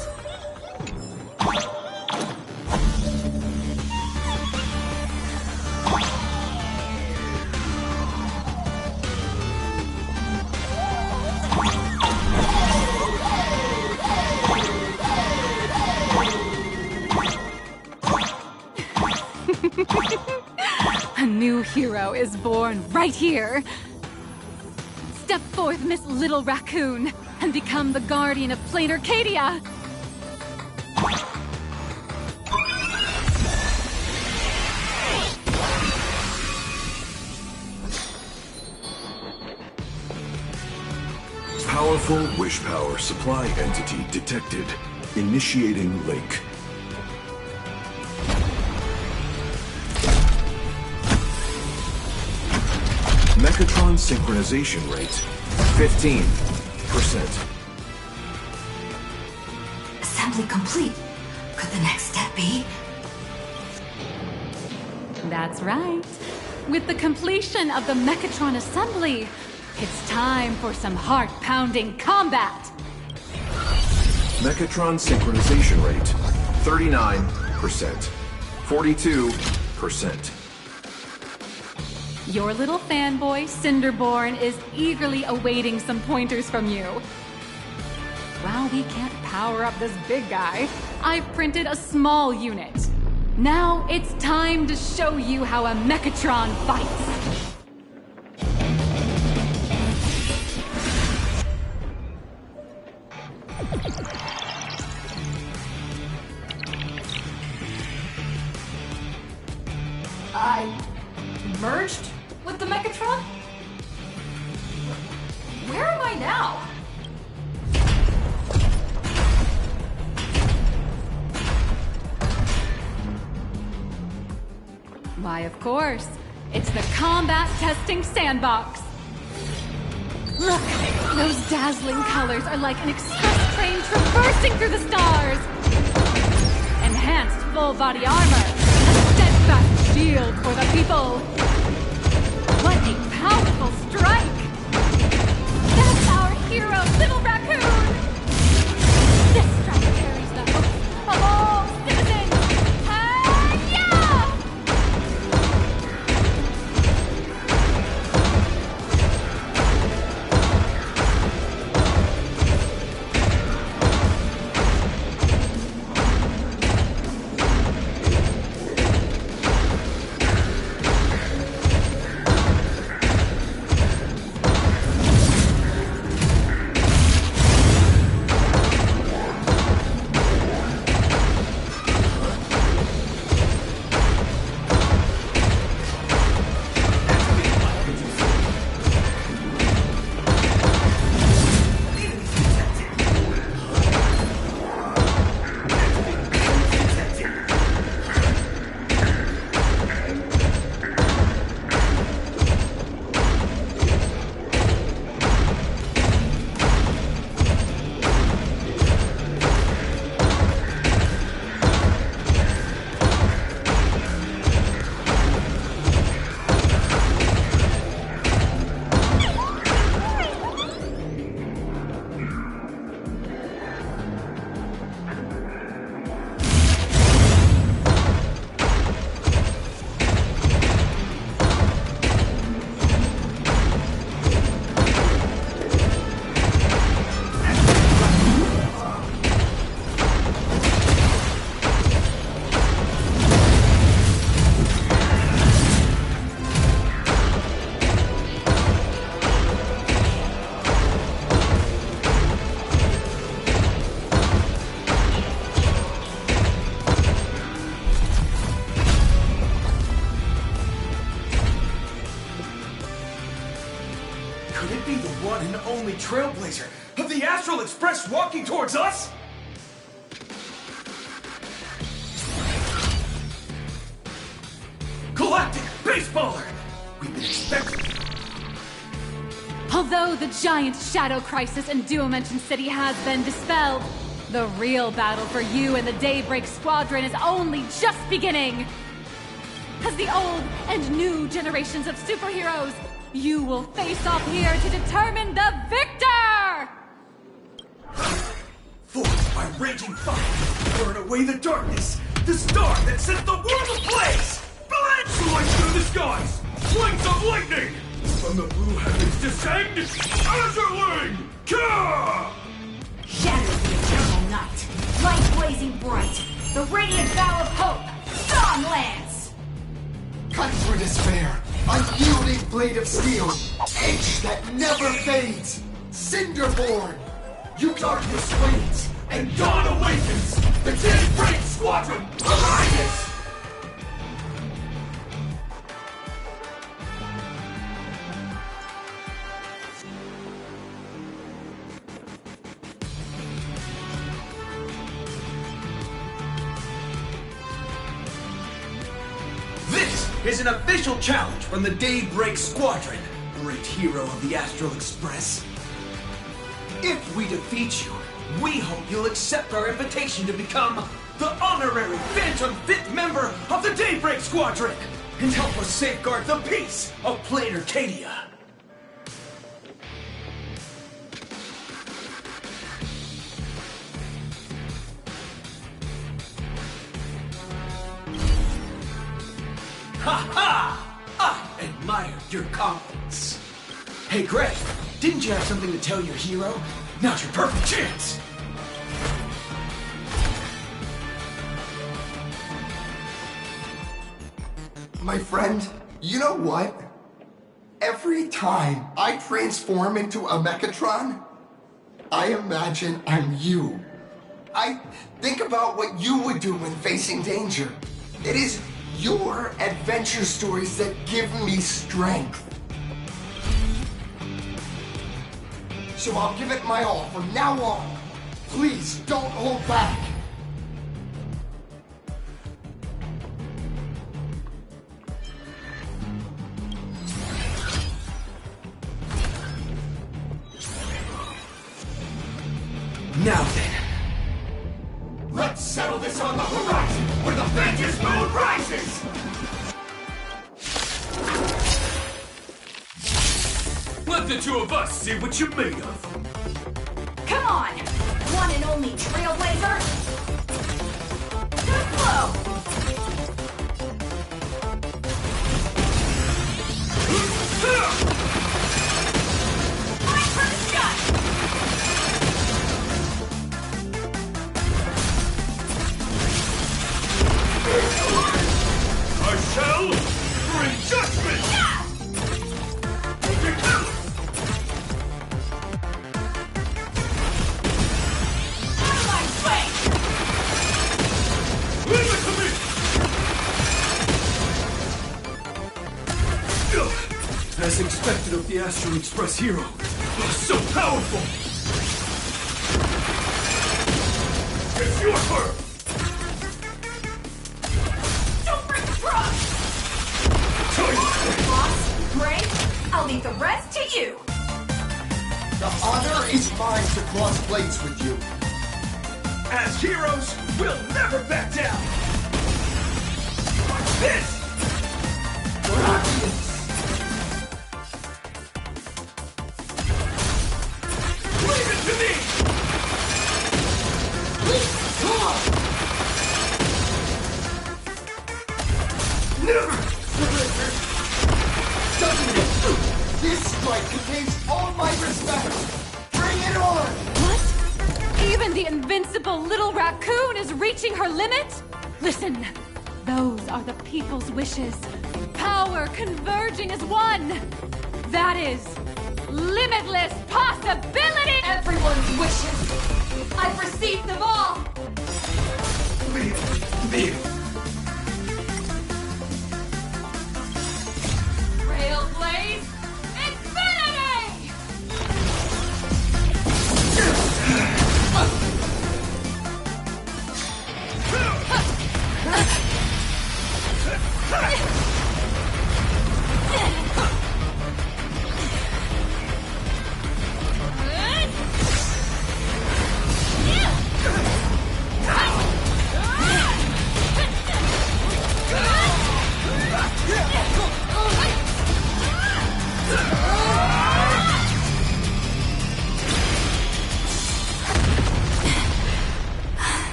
A new hero is born right here. Step forth, Miss Little Raccoon, and become the guardian of Plain Arcadia. Powerful wish power supply entity detected. Initiating link. Mechatron synchronization rate, 15%. Assembly complete. Could the next step be? That's right. With the completion of the Mechatron assembly, it's time for some heart-pounding combat. Mechatron synchronization rate, 39%. 42%. Your little fanboy, Cinderborn, is eagerly awaiting some pointers from you. While we can't power up this big guy, I've printed a small unit. Now it's time to show you how a Mechatron fights. I merged with the Mechatron? Where am I now? Why, of course. It's the combat testing sandbox. Look, those dazzling colors are like an express train traversing through the stars. Enhanced full-body armor, a steadfast shield for the people. What a powerful strike! That's our hero, Little Raccoon! This strike carries the hope of all citizens! Yeah! Could it be the one and only trailblazer of the Astral Express walking towards us? Galactic Baseballer! We've been expecting... Although the giant shadow crisis in Duomension City has been dispelled, the real battle for you and the Daybreak Squadron is only just beginning. As the old and new generations of superheroes, you will face off here to determine the victor! Forced by raging fire, burn away the darkness, the star that set the world ablaze! Blades light through the skies! Flames of lightning! From the blue heavens descend, Azurling! Ka! Shadows of the eternal night, light blazing bright, the radiant bow of hope, dawn lands! Cut through despair, unyielding blade of steel, edge that never fades, Cinderborn! You darkness wanes, and dawn awakens! The Daybreak Squadron arises! This is an official challenge from the Daybreak Squadron, great hero of the Astral Express. If we defeat you, we hope you'll accept our invitation to become the honorary Phantom 5th member of the Daybreak Squadron and help us safeguard the peace of Planet Arcadia. Ha ha! Admired your confidence. Hey, Greg, didn't you have something to tell your hero? Now's your perfect chance! My friend, you know what? Every time I transform into a Mechatron, I imagine I'm you. I think about what you would do when facing danger. It is your adventure stories that give me strength. So I'll give it my all from now on. Please don't hold back. Now then. Let's settle this on the horizon, where the Vengeance Moon rises! Let the two of us see what you're made of. Come on! One and only Trailblazer! Good flow! Right for the shot! I shall bring judgment! Yeah! Take your count! Out of my way! Leave it to me! As expected of the Astral Express hero. So powerful! It's your turn! Don't break the trust! Boss, Gray, I'll leave the rest to you! The honor is mine to cross blades with you. As heroes, we'll never back down! Watch this! Miraculous! Leave it to me! Come on! Never surrender! Doesn't it? This strike contains all my respect! Bring it on! What? Even the invincible little raccoon is reaching her limit? Listen, those are the people's wishes. Power converging as one. That is limitless possibility! Everyone's wishes! I've received them all! Leave. Trailblaze Infinity!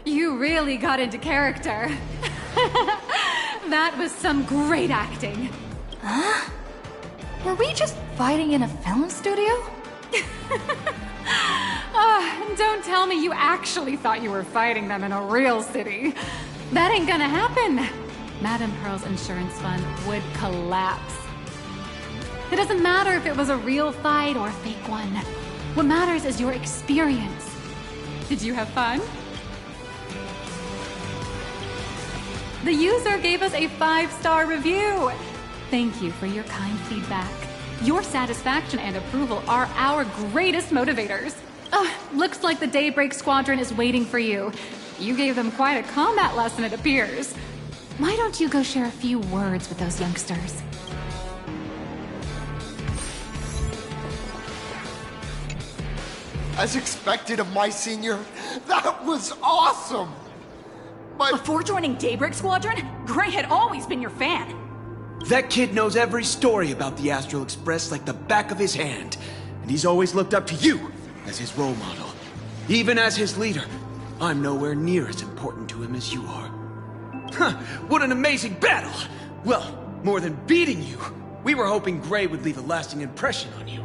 You really got into character. That was some great acting. Huh? Were we just fighting in a film studio? Don't tell me you actually thought you were fighting them in a real city. That ain't gonna happen. Madame Pearl's insurance fund would collapse. It doesn't matter if it was a real fight or a fake one. What matters is your experience. Did you have fun? The user gave us a 5-star review. Thank you for your kind feedback. Your satisfaction and approval are our greatest motivators. Looks like the Daybreak Squadron is waiting for you. You gave them quite a combat lesson, it appears. Why don't you go share a few words with those youngsters? As expected of my senior, that was awesome! But before joining Daybreak Squadron, Gray had always been your fan. That kid knows every story about the Astral Express like the back of his hand. And he's always looked up to you as his role model. Even as his leader, I'm nowhere near as important to him as you are. What an amazing battle! Well, more than beating you, we were hoping Gray would leave a lasting impression on you.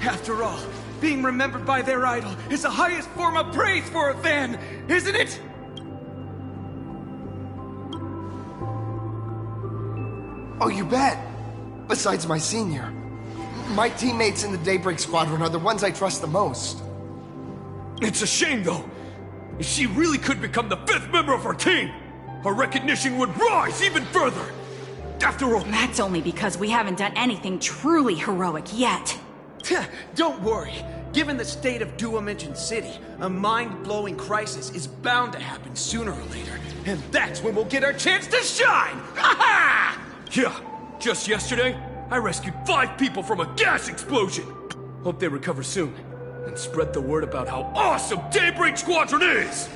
After all, being remembered by their idol is the highest form of praise for a fan, isn't it? Oh, you bet. Besides my senior. My teammates in the Daybreak Squadron are the ones I trust the most. It's a shame, though. If she really could become the 5th member of our team, our recognition would rise even further. After all... That's only because we haven't done anything truly heroic yet. Don't worry. Given the state of Duo-Mention City, a mind-blowing crisis is bound to happen sooner or later. And that's when we'll get our chance to shine! Ha ha! Yeah, just yesterday, I rescued 5 people from a gas explosion. Hope they recover soon, and spread the word about how awesome Daybreak Squadron is!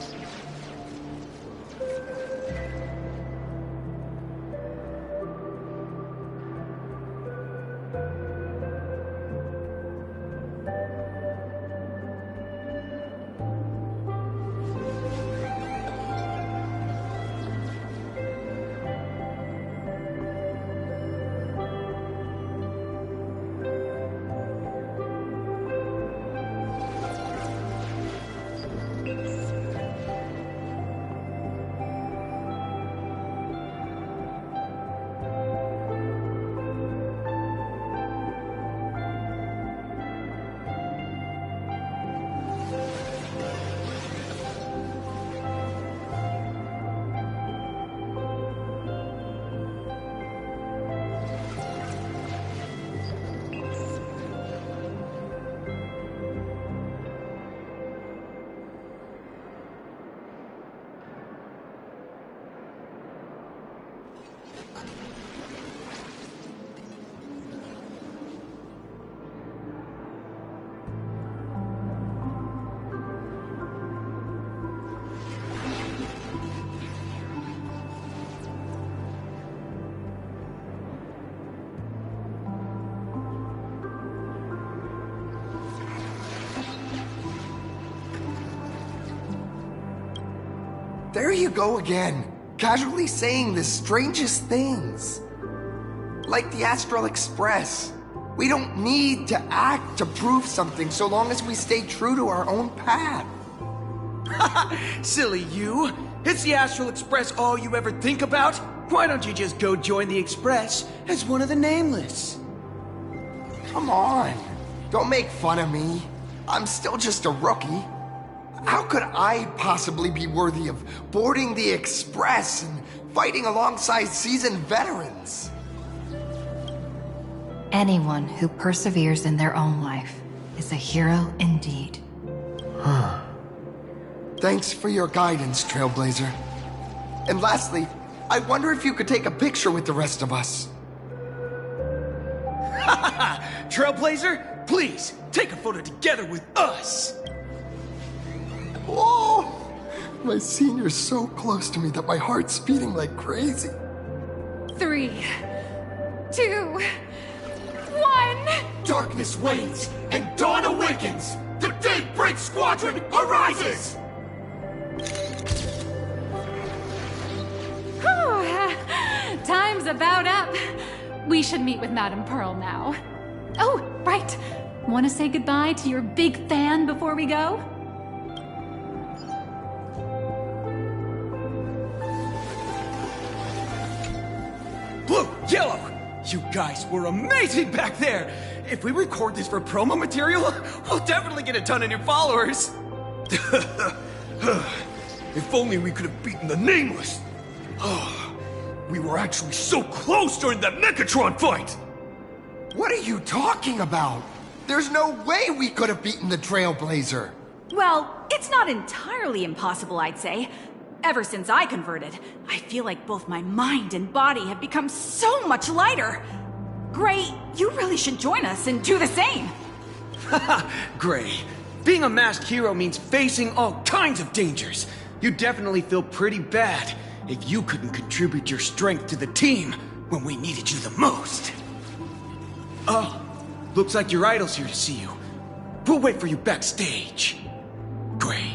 There you go again, casually saying the strangest things. Like the Astral Express. We don't need to act to prove something so long as we stay true to our own path. Silly you! Is the Astral Express all you ever think about? Why don't you just go join the Express as one of the Nameless? Come on, don't make fun of me. I'm still just a rookie. How could I possibly be worthy of boarding the Express and fighting alongside seasoned veterans? Anyone who perseveres in their own life is a hero indeed. Thanks for your guidance, Trailblazer. And lastly, I wonder if you could take a picture with the rest of us. Trailblazer, please, take a photo together with us! Whoa! My senior's so close to me that my heart's beating like crazy. 3, 2, 1... Darkness wanes, and dawn awakens! The Daybreak Squadron arises! Time's about up. We should meet with Madame Pearl now. Oh, right. Want to say goodbye to your big fan before we go? Blue, yellow! You guys were amazing back there! If we record this for promo material, we'll definitely get a ton of new followers! If only we could have beaten the Nameless! We were actually so close during that Mechatron fight! What are you talking about? There's no way we could have beaten the Trailblazer! Well, it's not entirely impossible, I'd say. Ever since I converted, I feel like both my mind and body have become so much lighter. Gray, you really should join us and do the same. Gray, being a masked hero means facing all kinds of dangers. You definitely feel pretty bad if you couldn't contribute your strength to the team when we needed you the most. Oh, looks like your idol's here to see you. We'll wait for you backstage. Gray.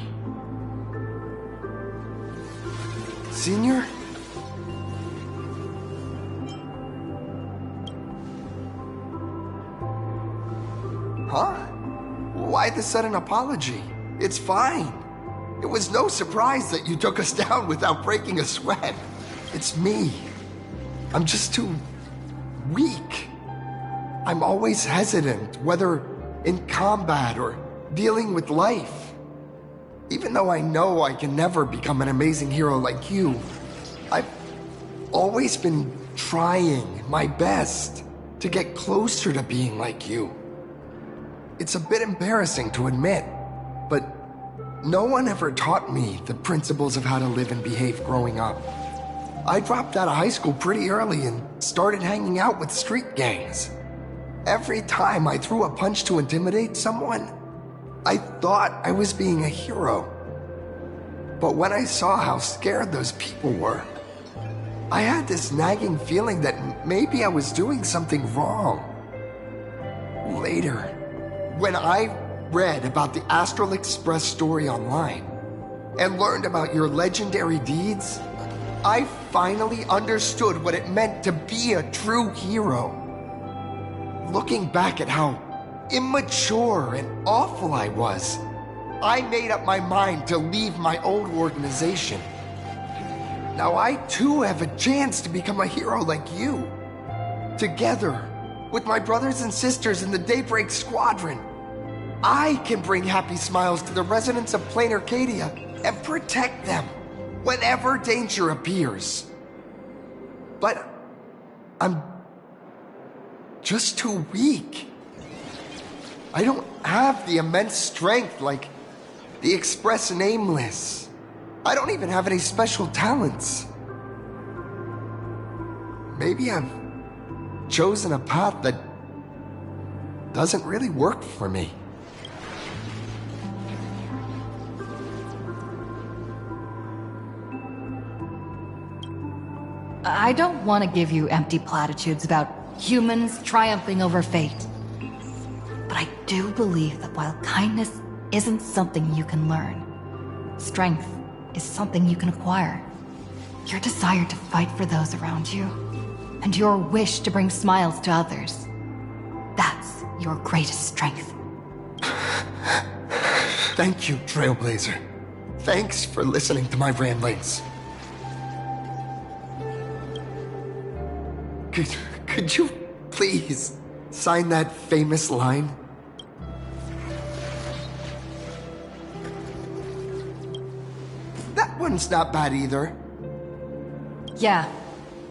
senior? Huh? Why the sudden apology? It's fine. It was no surprise that you took us down without breaking a sweat. It's me. I'm just too weak. I'm always hesitant, whether in combat or dealing with life. Even though I know I can never become an amazing hero like you, I've always been trying my best to get closer to being like you. It's a bit embarrassing to admit, but no one ever taught me the principles of how to live and behave growing up. I dropped out of high school pretty early and started hanging out with street gangs. Every time I threw a punch to intimidate someone, I thought I was being a hero. But when I saw how scared those people were, I had this nagging feeling that maybe I was doing something wrong. Later, when I read about the Astral Express story online and learned about your legendary deeds, I finally understood what it meant to be a true hero. Looking back at how immature and awful I was, I made up my mind to leave my old organization. Now I too have a chance to become a hero like you. Together, with my brothers and sisters in the Daybreak Squadron, I can bring happy smiles to the residents of Plain Arcadia and protect them whenever danger appears. But I'm just too weak. I don't have the immense strength like the Express Nameless. I don't even have any special talents. Maybe I've chosen a path that doesn't really work for me. I don't want to give you empty platitudes about humans triumphing over fate. But I do believe that while kindness isn't something you can learn, strength is something you can acquire. Your desire to fight for those around you, and your wish to bring smiles to others, that's your greatest strength. Thank you, Trailblazer. Thanks for listening to my ramblings. Could you please sign that famous line? That one's not bad either. Yeah,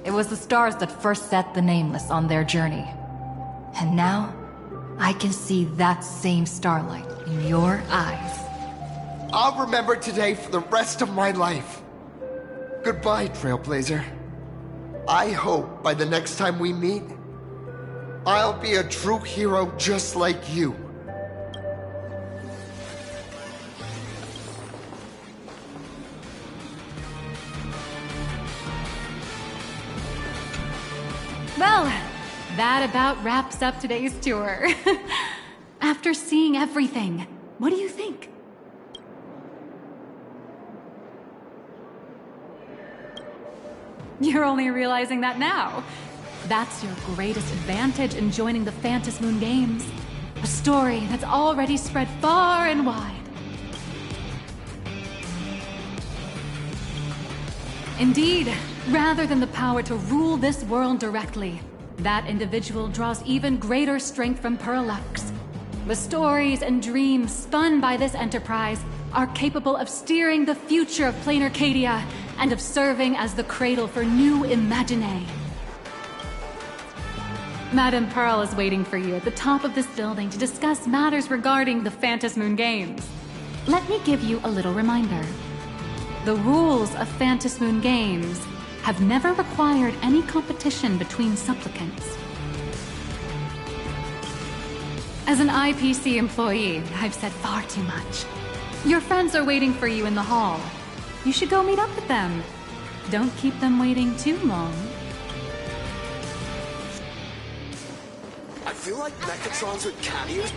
it was the stars that first set the Nameless on their journey. And now, I can see that same starlight in your eyes. I'll remember today for the rest of my life. Goodbye, Trailblazer. I hope by the next time we meet, I'll be a true hero just like you. Well, that about wraps up today's tour. After seeing everything, what do you think? You're only realizing that now. That's your greatest advantage in joining the Phantasmoon Games. A story that's already spread far and wide. Indeed, rather than the power to rule this world directly, that individual draws even greater strength from Parallax. The stories and dreams spun by this enterprise are capable of steering the future of Plain Arcadia and of serving as the cradle for new imaginae. Madame Pearl is waiting for you at the top of this building to discuss matters regarding the Phantasmoon Games. Let me give you a little reminder. The rules of Phantasmoon Games have never required any competition between supplicants. As an IPC employee, I've said far too much. Your friends are waiting for you in the hall. You should go meet up with them. Don't keep them waiting too long. I feel like Mechatrons with cat ears.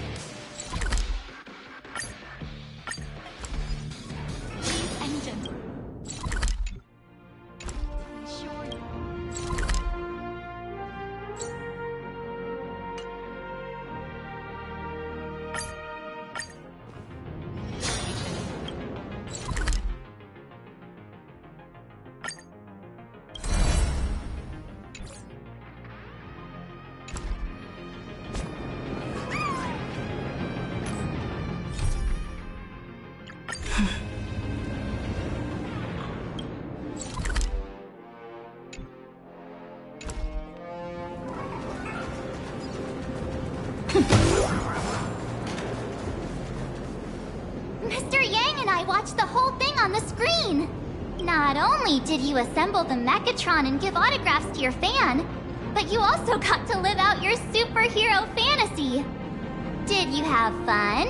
Mr. Yang and I watched the whole thing on the screen. Not only did you assemble the Mechatron and give autographs to your fan, but you also got to live out your superhero fantasy. Did you have fun?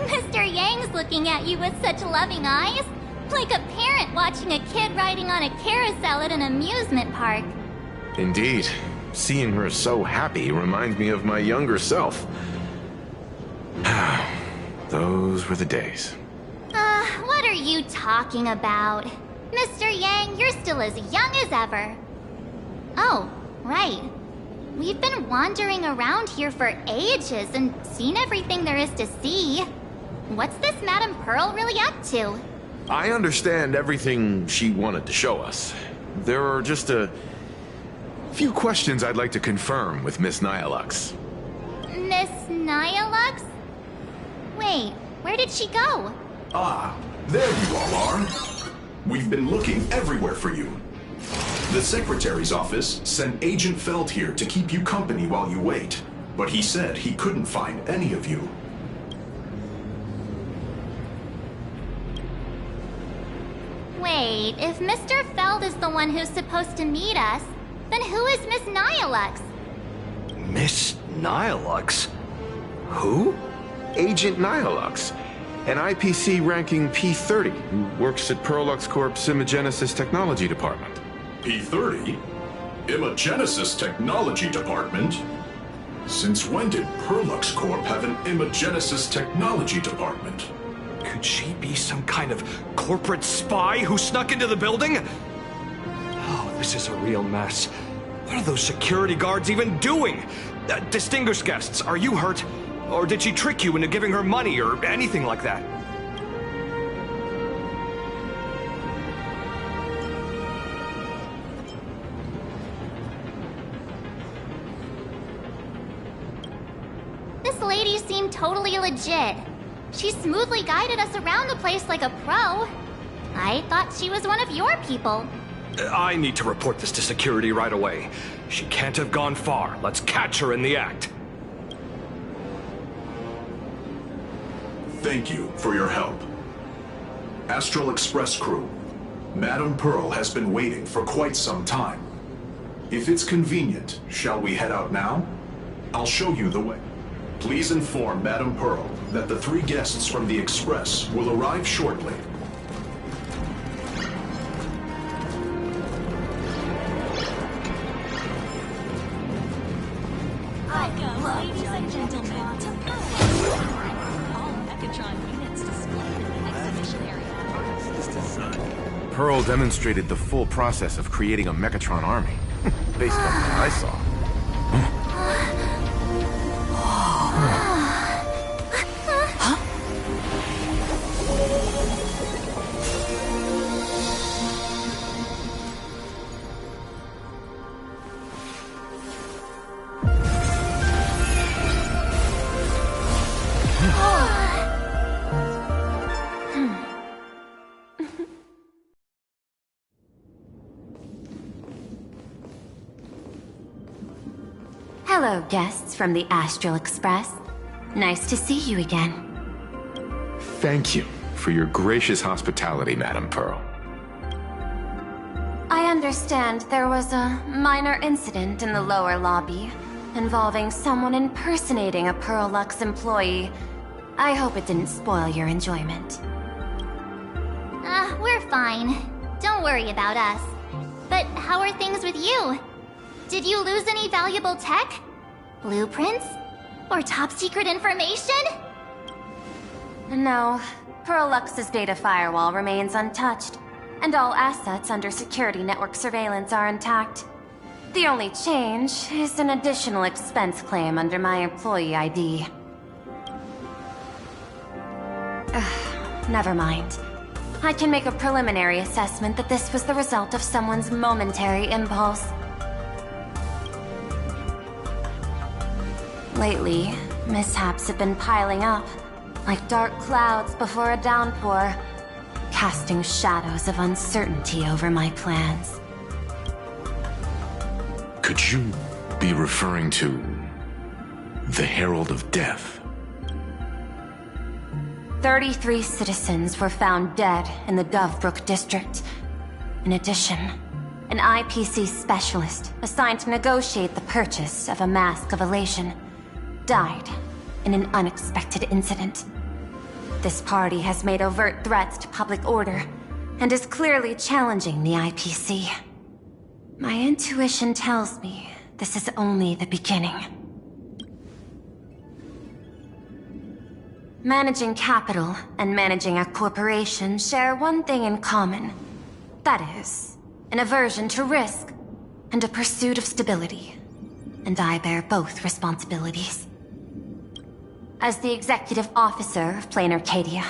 Mr. Yang's looking at you with such loving eyes, like a parent watching a kid riding on a carousel at an amusement park. Indeed. Seeing her so happy reminds me of my younger self. Those were the days. What are you talking about? Mr. Yang, you're still as young as ever. Oh, right. We've been wandering around here for ages and seen everything there is to see. What's this Madame Pearl really up to? I understand everything she wanted to show us. There are just a few questions I'd like to confirm with Miss Nyalux. Miss Nyalux? Wait, where did she go? Ah, there you all are. We've been looking everywhere for you. The Secretary's office sent Agent Feld here to keep you company while you wait, but he said he couldn't find any of you. Wait, if Mr. Feld is the one who's supposed to meet us, then who is Miss Nyalux? Miss Nyalux? Who? Agent Nyalux, an IPC ranking P30 who works at Perlux Corp's Imagenesis Technology Department. P30? Imagenesis Technology Department? Since when did Perlux Corp have an Imagenesis Technology Department? Could she be some kind of corporate spy who snuck into the building? Oh, this is a real mess. What are those security guards even doing? Distinguished guests, are you hurt? Or did she trick you into giving her money or anything like that? This lady seemed totally legit. She smoothly guided us around the place like a pro. I thought she was one of your people. I need to report this to security right away. She can't have gone far. Let's catch her in the act. Thank you for your help. Astral Express crew, Madame Pearl has been waiting for quite some time. If it's convenient, shall we head out now? I'll show you the way. Please inform Madame Pearl that the 3 guests from the Express will arrive shortly. Welcome, ladies and gentlemen, to all Mechatron units displayed in the exhibition area. Pearl demonstrated the full process of creating a Mechatron army, based on what I saw. Hello, guests from the Astral Express. Nice to see you again. Thank you for your gracious hospitality, Madame Pearl. I understand there was a minor incident in the lower lobby involving someone impersonating a Perlux employee. I hope it didn't spoil your enjoyment. We're fine. Don't worry about us. But how are things with you? Did you lose any valuable tech? Blueprints? Or top secret information? No, Perlux's data firewall remains untouched, and all assets under security network surveillance are intact. The only change is an additional expense claim under my employee ID. Never mind. I can make a preliminary assessment that this was the result of someone's momentary impulse. Lately, mishaps have been piling up. like dark clouds before a downpour, casting shadows of uncertainty over my plans. Could you be referring to the Herald of Death? 33 citizens were found dead in the Dovebrook district. In addition, an IPC specialist assigned to negotiate the purchase of a Mask of Elation died in an unexpected incident. This party has made overt threats to public order and is clearly challenging the IPC. My intuition tells me this is only the beginning. Managing capital and managing a corporation share one thing in common. That is, an aversion to risk and a pursuit of stability. And I bear both responsibilities. As the executive officer of Plain Arcadia,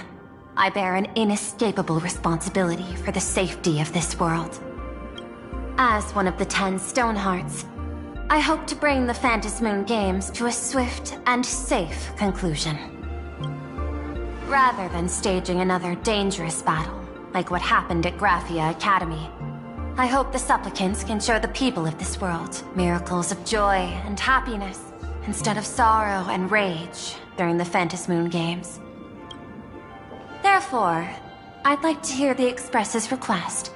I bear an inescapable responsibility for the safety of this world. As one of the 10 Stonehearts, I hope to bring the Phantasmoon Games to a swift and safe conclusion. Rather than staging another dangerous battle, like what happened at Graphia Academy, I hope the supplicants can show the people of this world miracles of joy and happiness, instead of sorrow and rage during the Phantasmoon Games. Therefore, I'd like to hear the Express's request.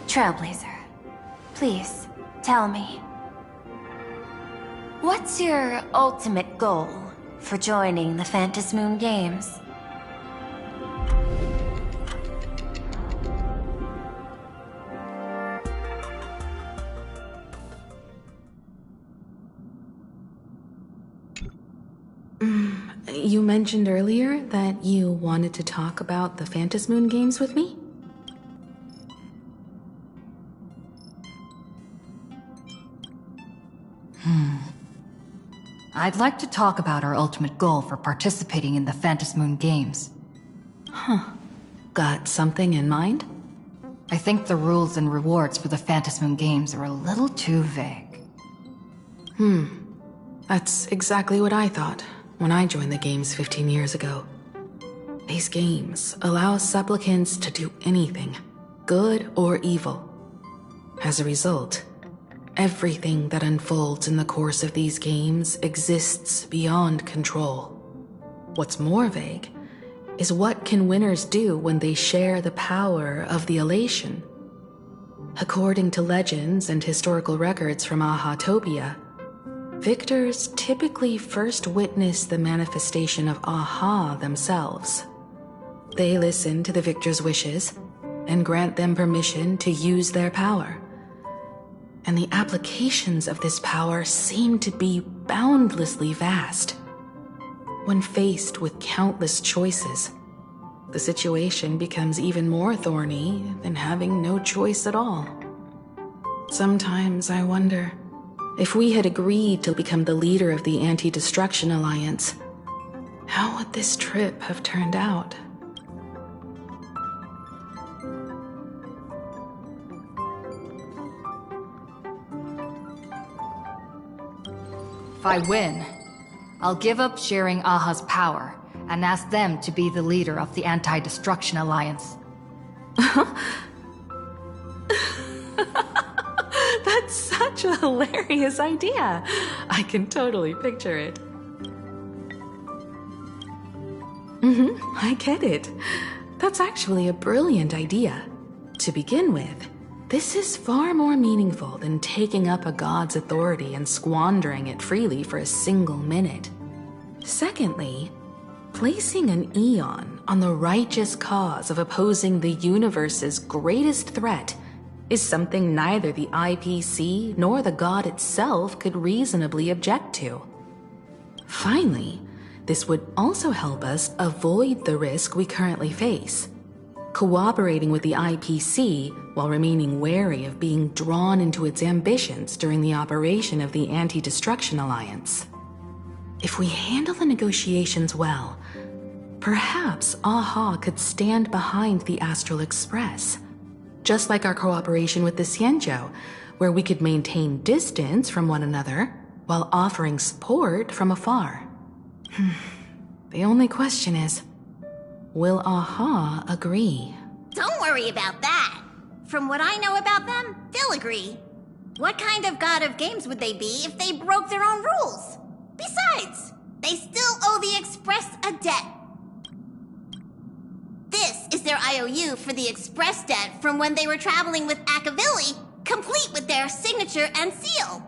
Trailblazer, please, tell me. What's your ultimate goal for joining the Phantasmoon Games? You mentioned earlier that you wanted to talk about the Phantasmoon Games with me? I'd like to talk about our ultimate goal for participating in the Phantasmoon Games. Huh. Got something in mind? I think the rules and rewards for the Phantasmoon Games are a little too vague. That's exactly what I thought when I joined the games 15 years ago. These games allow supplicants to do anything, good or evil. As a result, everything that unfolds in the course of these games exists beyond control. What's more vague is what can winners do when they share the power of the elation. According to legends and historical records from Ahatopia, victors typically first witness the manifestation of Aha themselves. They listen to the victor's wishes and grant them permission to use their power. And the applications of this power seem to be boundlessly vast. When faced with countless choices, the situation becomes even more thorny than having no choice at all. Sometimes I wonder, if we had agreed to become the leader of the Anti-Destruction Alliance, how would this trip have turned out? If I win, I'll give up sharing Aha's power and ask them to be the leader of the Anti-Destruction Alliance. That's such a hilarious idea. I can totally picture it. I get it. That's actually a brilliant idea. To begin with, this is far more meaningful than taking up a god's authority and squandering it freely for a single minute. Secondly, placing an Eon on the righteous cause of opposing the universe's greatest threat is something neither the IPC nor the god itself could reasonably object to. Finally, this would also help us avoid the risk we currently face. Cooperating with the IPC while remaining wary of being drawn into its ambitions during the operation of the Anti-Destruction Alliance. If we handle the negotiations well, perhaps Aha could stand behind the Astral Express, just like our cooperation with the Xianzhou, where we could maintain distance from one another while offering support from afar. The only question is, will Aha agree? Don't worry about that. From what I know about them, they'll agree. What kind of god of games would they be if they broke their own rules? Besides, they still owe the Express a debt. This is their IOU for the Express debt from when they were traveling with Akavilli, complete with their signature and seal.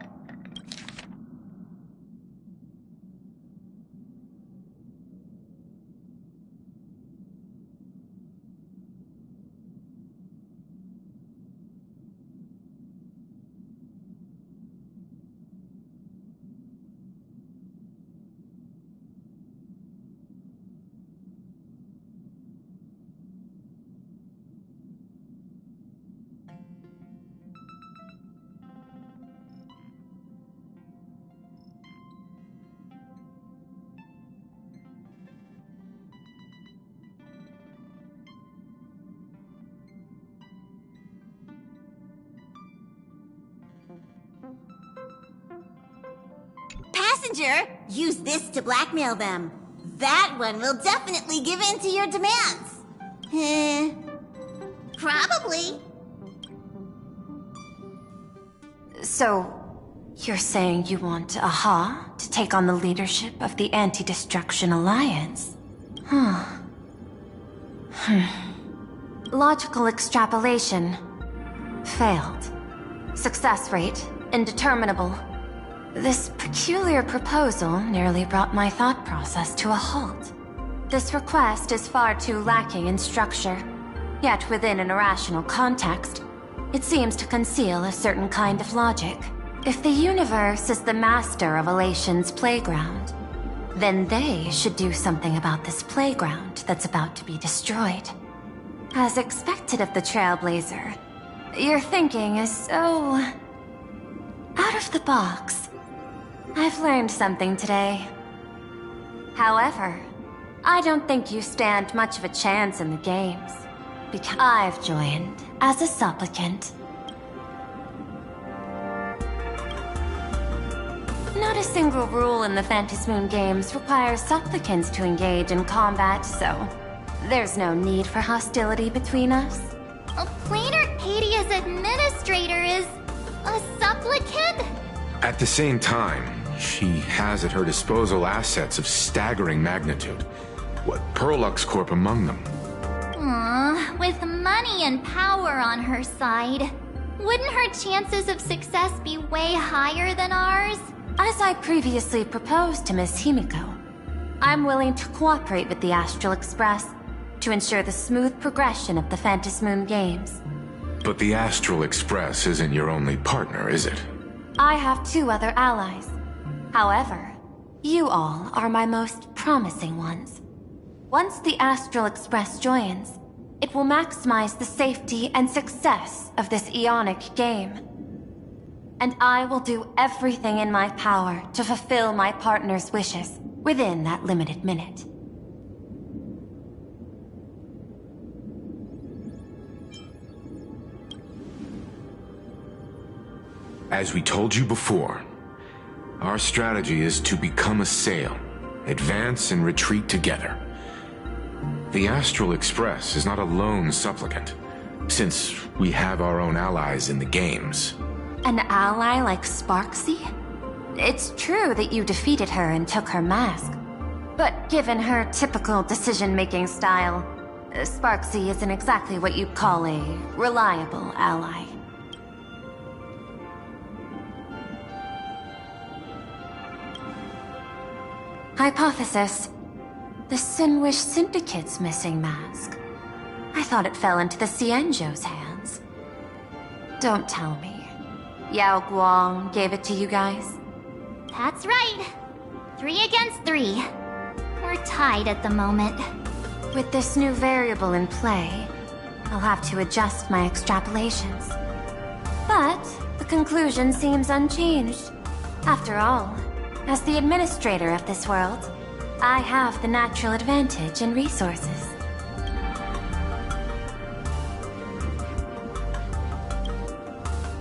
Passenger, use this to blackmail them. That one will definitely give in to your demands. Probably. So, you're saying you want Aha to take on the leadership of the Anti-Destruction Alliance? Logical extrapolation. Failed. Success rate indeterminable. This peculiar proposal nearly brought my thought process to a halt. This request is far too lacking in structure, yet within an irrational context, it seems to conceal a certain kind of logic. If the universe is the master of Elation's playground, then they should do something about this playground that's about to be destroyed. As expected of the Trailblazer, your thinking is so out of the box. I've learned something today. However, I don't think you stand much of a chance in the games, because I've joined as a supplicant. Not a single rule in the Phantasmoon games requires supplicants to engage in combat, so there's no need for hostility between us. Plain Arcadia's administrator is a supplicant? At the same time, she has at her disposal assets of staggering magnitude. What, Perlux Corp among them? With money and power on her side, wouldn't her chances of success be way higher than ours? As I previously proposed to Miss Himiko, I'm willing to cooperate with the Astral Express to ensure the smooth progression of the Phantasmoon games. But the Astral Express isn't your only partner, is it? I have 2 other allies. However, you all are my most promising ones. Once the Astral Express joins, it will maximize the safety and success of this Ionic game. And I will do everything in my power to fulfill my partner's wishes within that limited minute. As we told you before, our strategy is to become a sail, advance and retreat together. The Astral Express is not a lone supplicant, since we have our own allies in the games. An ally like Sparksy? It's true that you defeated her and took her mask, but given her typical decision-making style, Sparksy isn't exactly what you'd call a reliable ally. Hypothesis. The Sinwish Syndicate's missing mask. I thought it fell into the Cienjo's hands. Don't tell me. Yao Guang gave it to you guys? That's right. 3 against 3. We're tied at the moment. With this new variable in play, I'll have to adjust my extrapolations. But the conclusion seems unchanged. After all, as the administrator of this world, I have the natural advantage in resources.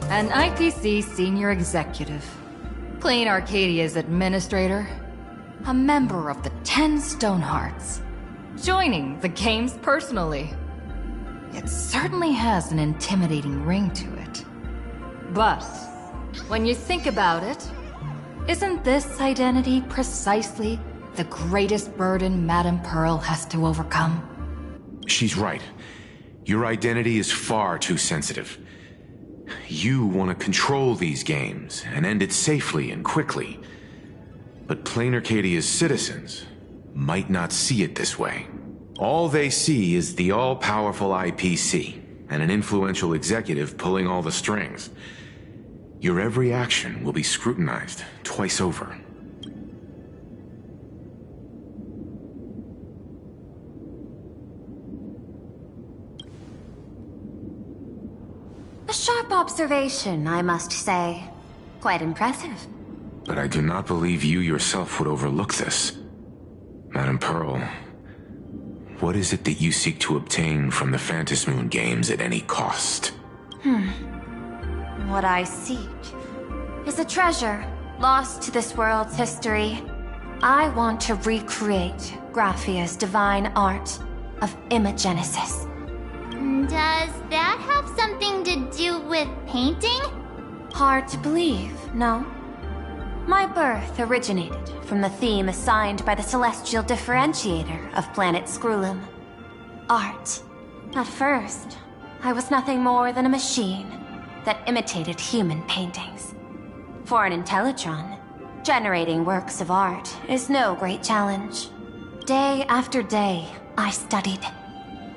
An IPC senior executive. Plain Arcadia's administrator. A member of the 10 stone hearts, joining the games personally. It certainly has an intimidating ring to it. But when you think about it, isn't this identity precisely the greatest burden Madame Pearl has to overcome? She's right. Your identity is far too sensitive. You want to control these games and end it safely and quickly. But Plain Arcadia's citizens might not see it this way. All they see is the all-powerful IPC and an influential executive pulling all the strings. Your every action will be scrutinized twice over. A sharp observation, I must say. Quite impressive. But I do not believe you yourself would overlook this. Madame Pearl, what is it that you seek to obtain from the Phantasmoon games at any cost? What I seek is a treasure lost to this world's history. I want to recreate Graphia's divine art of imagenesis. Does that have something to do with painting? Hard to believe, no? My birth originated from the theme assigned by the celestial differentiator of planet Scrulum. Art. At first, I was nothing more than a machine that imitated human paintings. For an Intellitron, generating works of art is no great challenge. Day after day, I studied.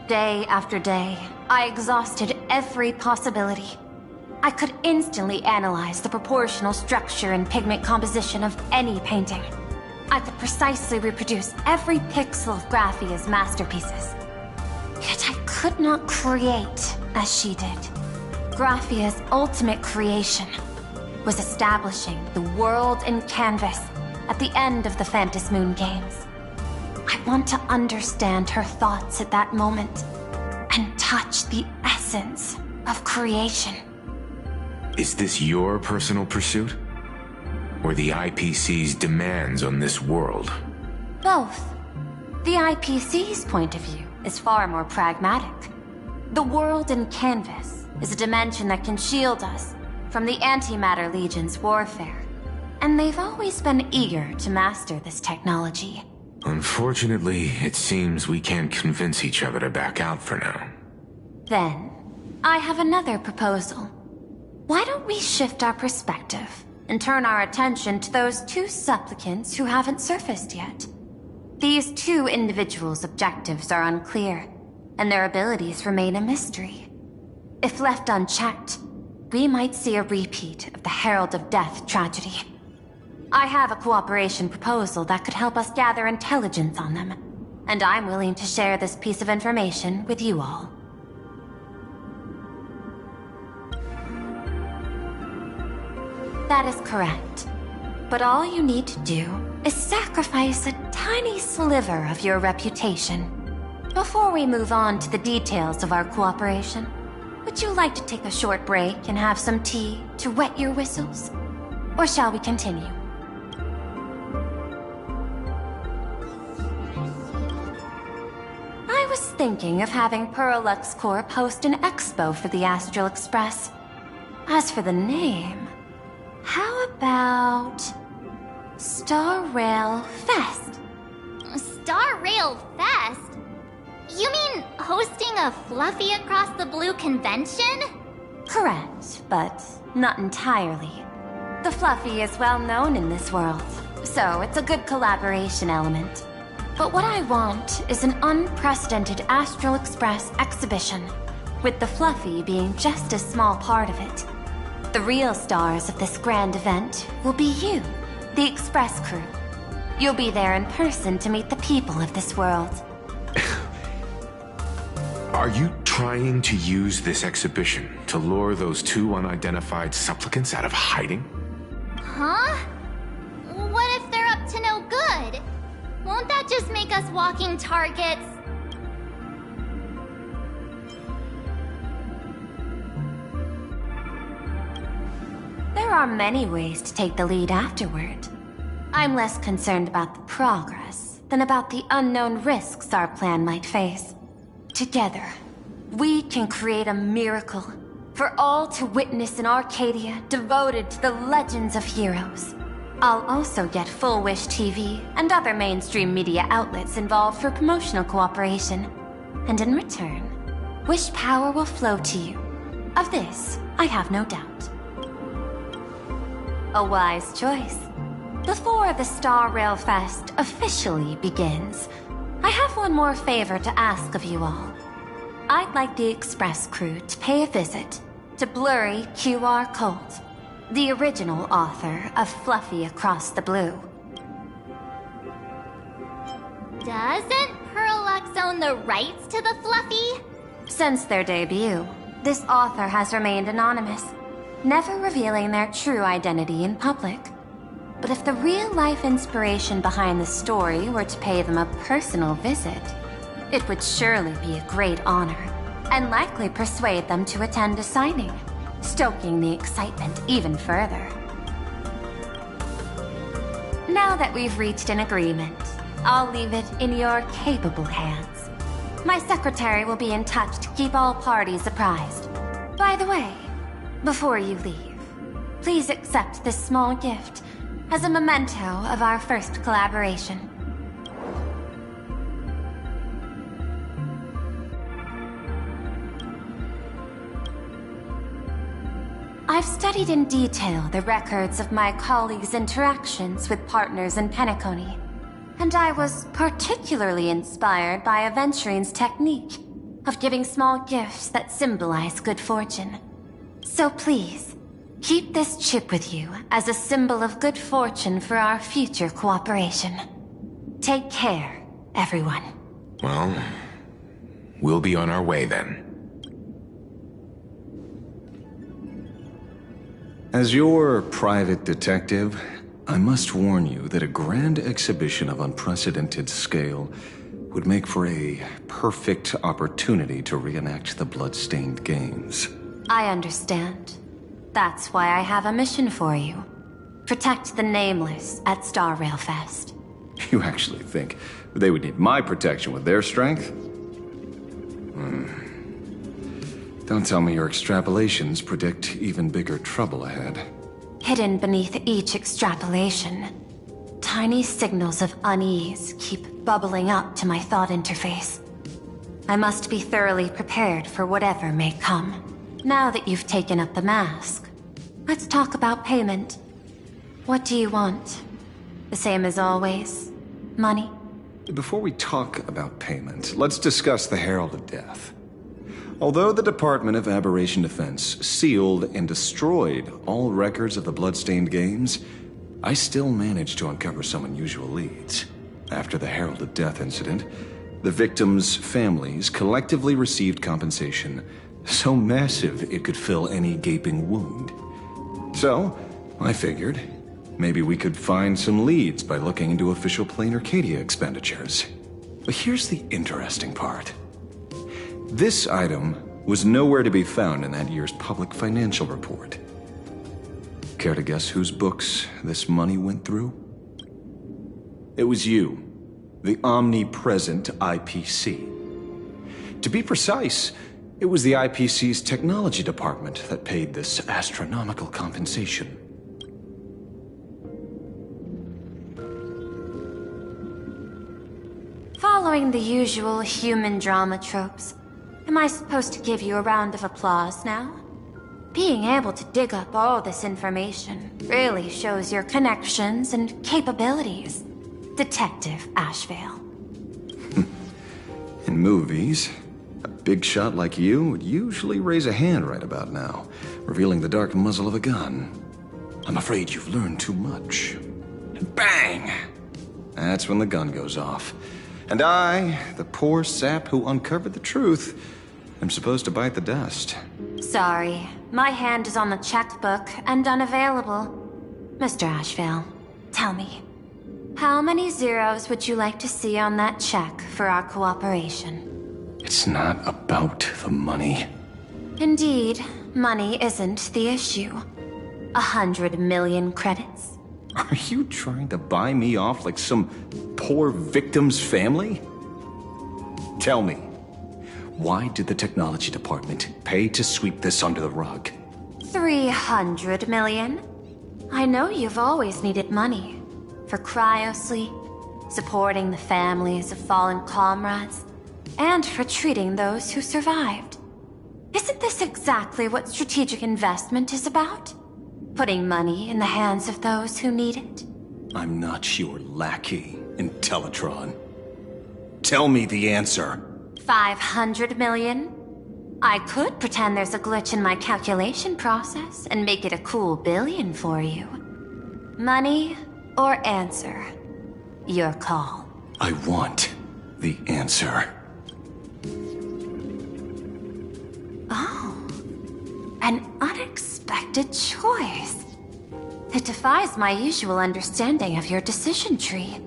Day after day, I exhausted every possibility. I could instantly analyze the proportional structure and pigment composition of any painting. I could precisely reproduce every pixel of Graphia's masterpieces. Yet I could not create as she did. Graphia's ultimate creation was establishing the world in canvas at the end of the Phantasmoon games. I want to understand her thoughts at that moment and touch the essence of creation. Is this your personal pursuit? Or the IPC's demands on this world? Both. The IPC's point of view is far more pragmatic. The world in canvas is a dimension that can shield us from the Antimatter Legion's warfare, and they've always been eager to master this technology. Unfortunately, it seems we can't convince each other to back out for now. Then, I have another proposal. Why don't we shift our perspective and turn our attention to those two supplicants who haven't surfaced yet? These two individuals' objectives are unclear, and their abilities remain a mystery. If left unchecked, we might see a repeat of the Herald of Death tragedy. I have a cooperation proposal that could help us gather intelligence on them, and I'm willing to share this piece of information with you all. That is correct. But all you need to do is sacrifice a tiny sliver of your reputation. Before we move on to the details of our cooperation, would you like to take a short break and have some tea to wet your whistles? Or shall we continue? I was thinking of having Perlux Corp host an expo for the Astral Express. As for the name, how about Star Rail Fest? Star Rail Fest? You mean hosting a Fluffy Across the Blue convention? Correct, but not entirely. The Fluffy is well known in this world, so it's a good collaboration element. But what I want is an unprecedented Astral Express exhibition, with the Fluffy being just a small part of it. The real stars of this grand event will be you, the Express crew. You'll be there in person to meet the people of this world. Are you trying to use this exhibition to lure those two unidentified supplicants out of hiding? Huh? What if they're up to no good? Won't that just make us walking targets? There are many ways to take the lead afterward. I'm less concerned about the progress than about the unknown risks our plan might face. Together, we can create a miracle for all to witness in Arcadia devoted to the legends of heroes. I'll also get Full Wish TV and other mainstream media outlets involved for promotional cooperation. And in return, Wish power will flow to you. Of this, I have no doubt. A wise choice. Before the Star Rail Fest officially begins, I have one more favor to ask of you all. I'd like the Express crew to pay a visit to Blurry QR Colt, the original author of Fluffy Across the Blue. Doesn't Parallax own the rights to the Fluffy? Since their debut, this author has remained anonymous, never revealing their true identity in public. But if the real-life inspiration behind the story were to pay them a personal visit, it would surely be a great honor, and likely persuade them to attend a signing, stoking the excitement even further. Now that we've reached an agreement, I'll leave it in your capable hands. My secretary will be in touch to keep all parties apprised. By the way, before you leave, please accept this small gift as a memento of our first collaboration. I've studied in detail the records of my colleagues' interactions with partners in Penacony, and I was particularly inspired by Aventurine's technique of giving small gifts that symbolize good fortune. So please, keep this chip with you as a symbol of good fortune for our future cooperation. Take care, everyone. Well, we'll be on our way then. As your private detective, I must warn you that a grand exhibition of unprecedented scale would make for a perfect opportunity to reenact the blood-stained games. I understand. That's why I have a mission for you. Protect the Nameless at Star Rail Fest. You actually think they would need my protection with their strength? Don't tell me your extrapolations predict even bigger trouble ahead. Hidden beneath each extrapolation, tiny signals of unease keep bubbling up to my thought interface. I must be thoroughly prepared for whatever may come. Now that you've taken up the mask, let's talk about payment. What do you want? The same as always? Money? Before we talk about payment, let's discuss the Herald of Death. Although the Department of Aberration Defense sealed and destroyed all records of the bloodstained games, I still managed to uncover some unusual leads. After the Herald of Death incident, the victims' families collectively received compensation so massive it could fill any gaping wound. So, I figured, maybe we could find some leads by looking into official Plain Arcadia expenditures. But here's the interesting part. This item was nowhere to be found in that year's public financial report. Care to guess whose books this money went through? It was you, the omnipresent IPC. To be precise, it was the IPC's technology department that paid this astronomical compensation. Following the usual human drama tropes, am I supposed to give you a round of applause now? Being able to dig up all this information really shows your connections and capabilities, Detective Ashvale. In movies, a big shot like you would usually raise a hand right about now, revealing the dark muzzle of a gun. I'm afraid you've learned too much. And bang! That's when the gun goes off. And I, the poor sap who uncovered the truth, am supposed to bite the dust. Sorry, my hand is on the checkbook and unavailable. Mr. Ashvale, tell me, how many zeros would you like to see on that check for our cooperation? It's not about the money. Indeed, money isn't the issue. 100 million credits? Are you trying to buy me off like some poor victim's family? Tell me, why did the technology department pay to sweep this under the rug? 300 million? I know you've always needed money. For cryosleep, supporting the families of fallen comrades, and for treating those who survived. Isn't this exactly what strategic investment is about? Putting money in the hands of those who need it? I'm not your lackey, Intellitron. Tell me the answer. 500 million? I could pretend there's a glitch in my calculation process and make it a cool billion for you. Money or answer? Your call. I want the answer. Oh, an unexpected choice. It defies my usual understanding of your decision tree.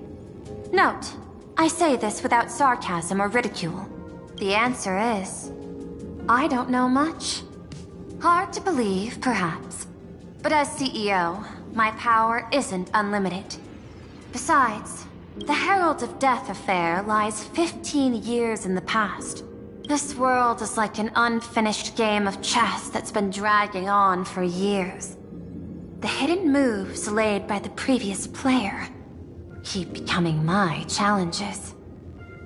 Note, I say this without sarcasm or ridicule. The answer is, I don't know much. Hard to believe, perhaps. But as CEO, my power isn't unlimited. Besides, the Herald of Death affair lies 15 years in the past. This world is like an unfinished game of chess that's been dragging on for years. The hidden moves laid by the previous player keep becoming my challenges.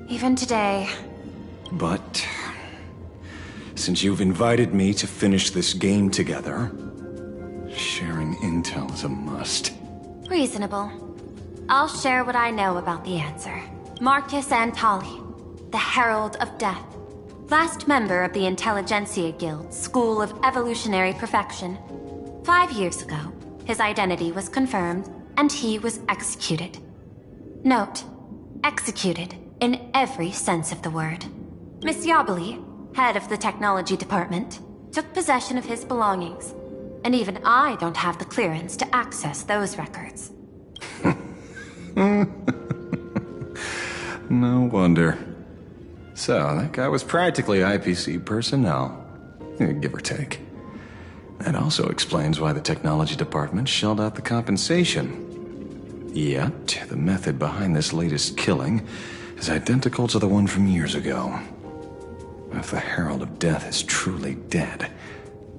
Even today. But since you've invited me to finish this game together, sharing intel is a must. Reasonable. I'll share what I know about the answer. Marcus Antali, the Herald of Death. Last member of the Intelligentsia Guild School of Evolutionary Perfection. 5 years ago, his identity was confirmed, and he was executed. Note, executed in every sense of the word. Miss Yabali, head of the technology department, took possession of his belongings, and even I don't have the clearance to access those records. No wonder. So, that guy was practically IPC personnel, give or take. That also explains why the technology department shelled out the compensation. Yet, the method behind this latest killing is identical to the one from years ago. If the Herald of Death is truly dead...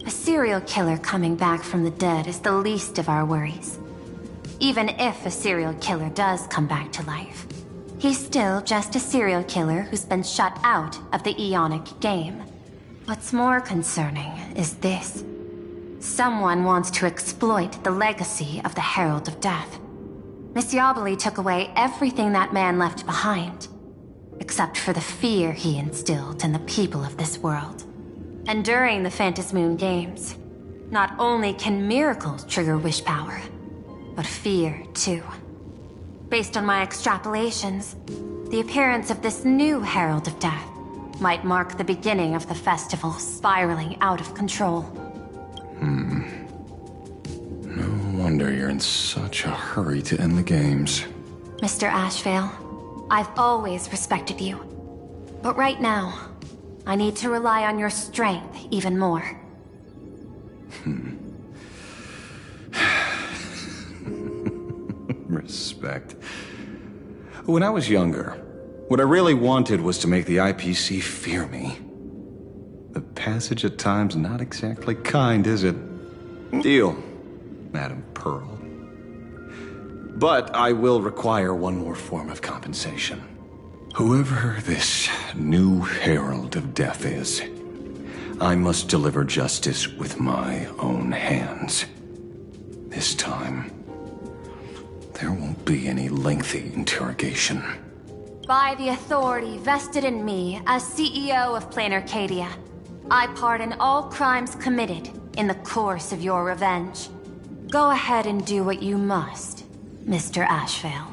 A serial killer coming back from the dead is the least of our worries. Even if a serial killer does come back to life, he's still just a serial killer who's been shut out of the Ionic game. What's more concerning is this. Someone wants to exploit the legacy of the Herald of Death. Miss Yabali took away everything that man left behind, except for the fear he instilled in the people of this world. And during the Phantasmoon Games, not only can miracles trigger wish power, but fear too. Based on my extrapolations, the appearance of this new Herald of Death might mark the beginning of the festival spiraling out of control. No wonder you're in such a hurry to end the games. Mr. Ashvale, I've always respected you. But right now, I need to rely on your strength even more. Respect. When I was younger, what I really wanted was to make the IPC fear me. The passage at times not exactly kind, is it? Deal, Madam Pearl. But I will require one more form of compensation. Whoever this new Herald of Death is, I must deliver justice with my own hands. This time, there won't be any lengthy interrogation. By the authority vested in me as CEO of Plain Arcadia, I pardon all crimes committed in the course of your revenge. Go ahead and do what you must, Mr. Ashvale.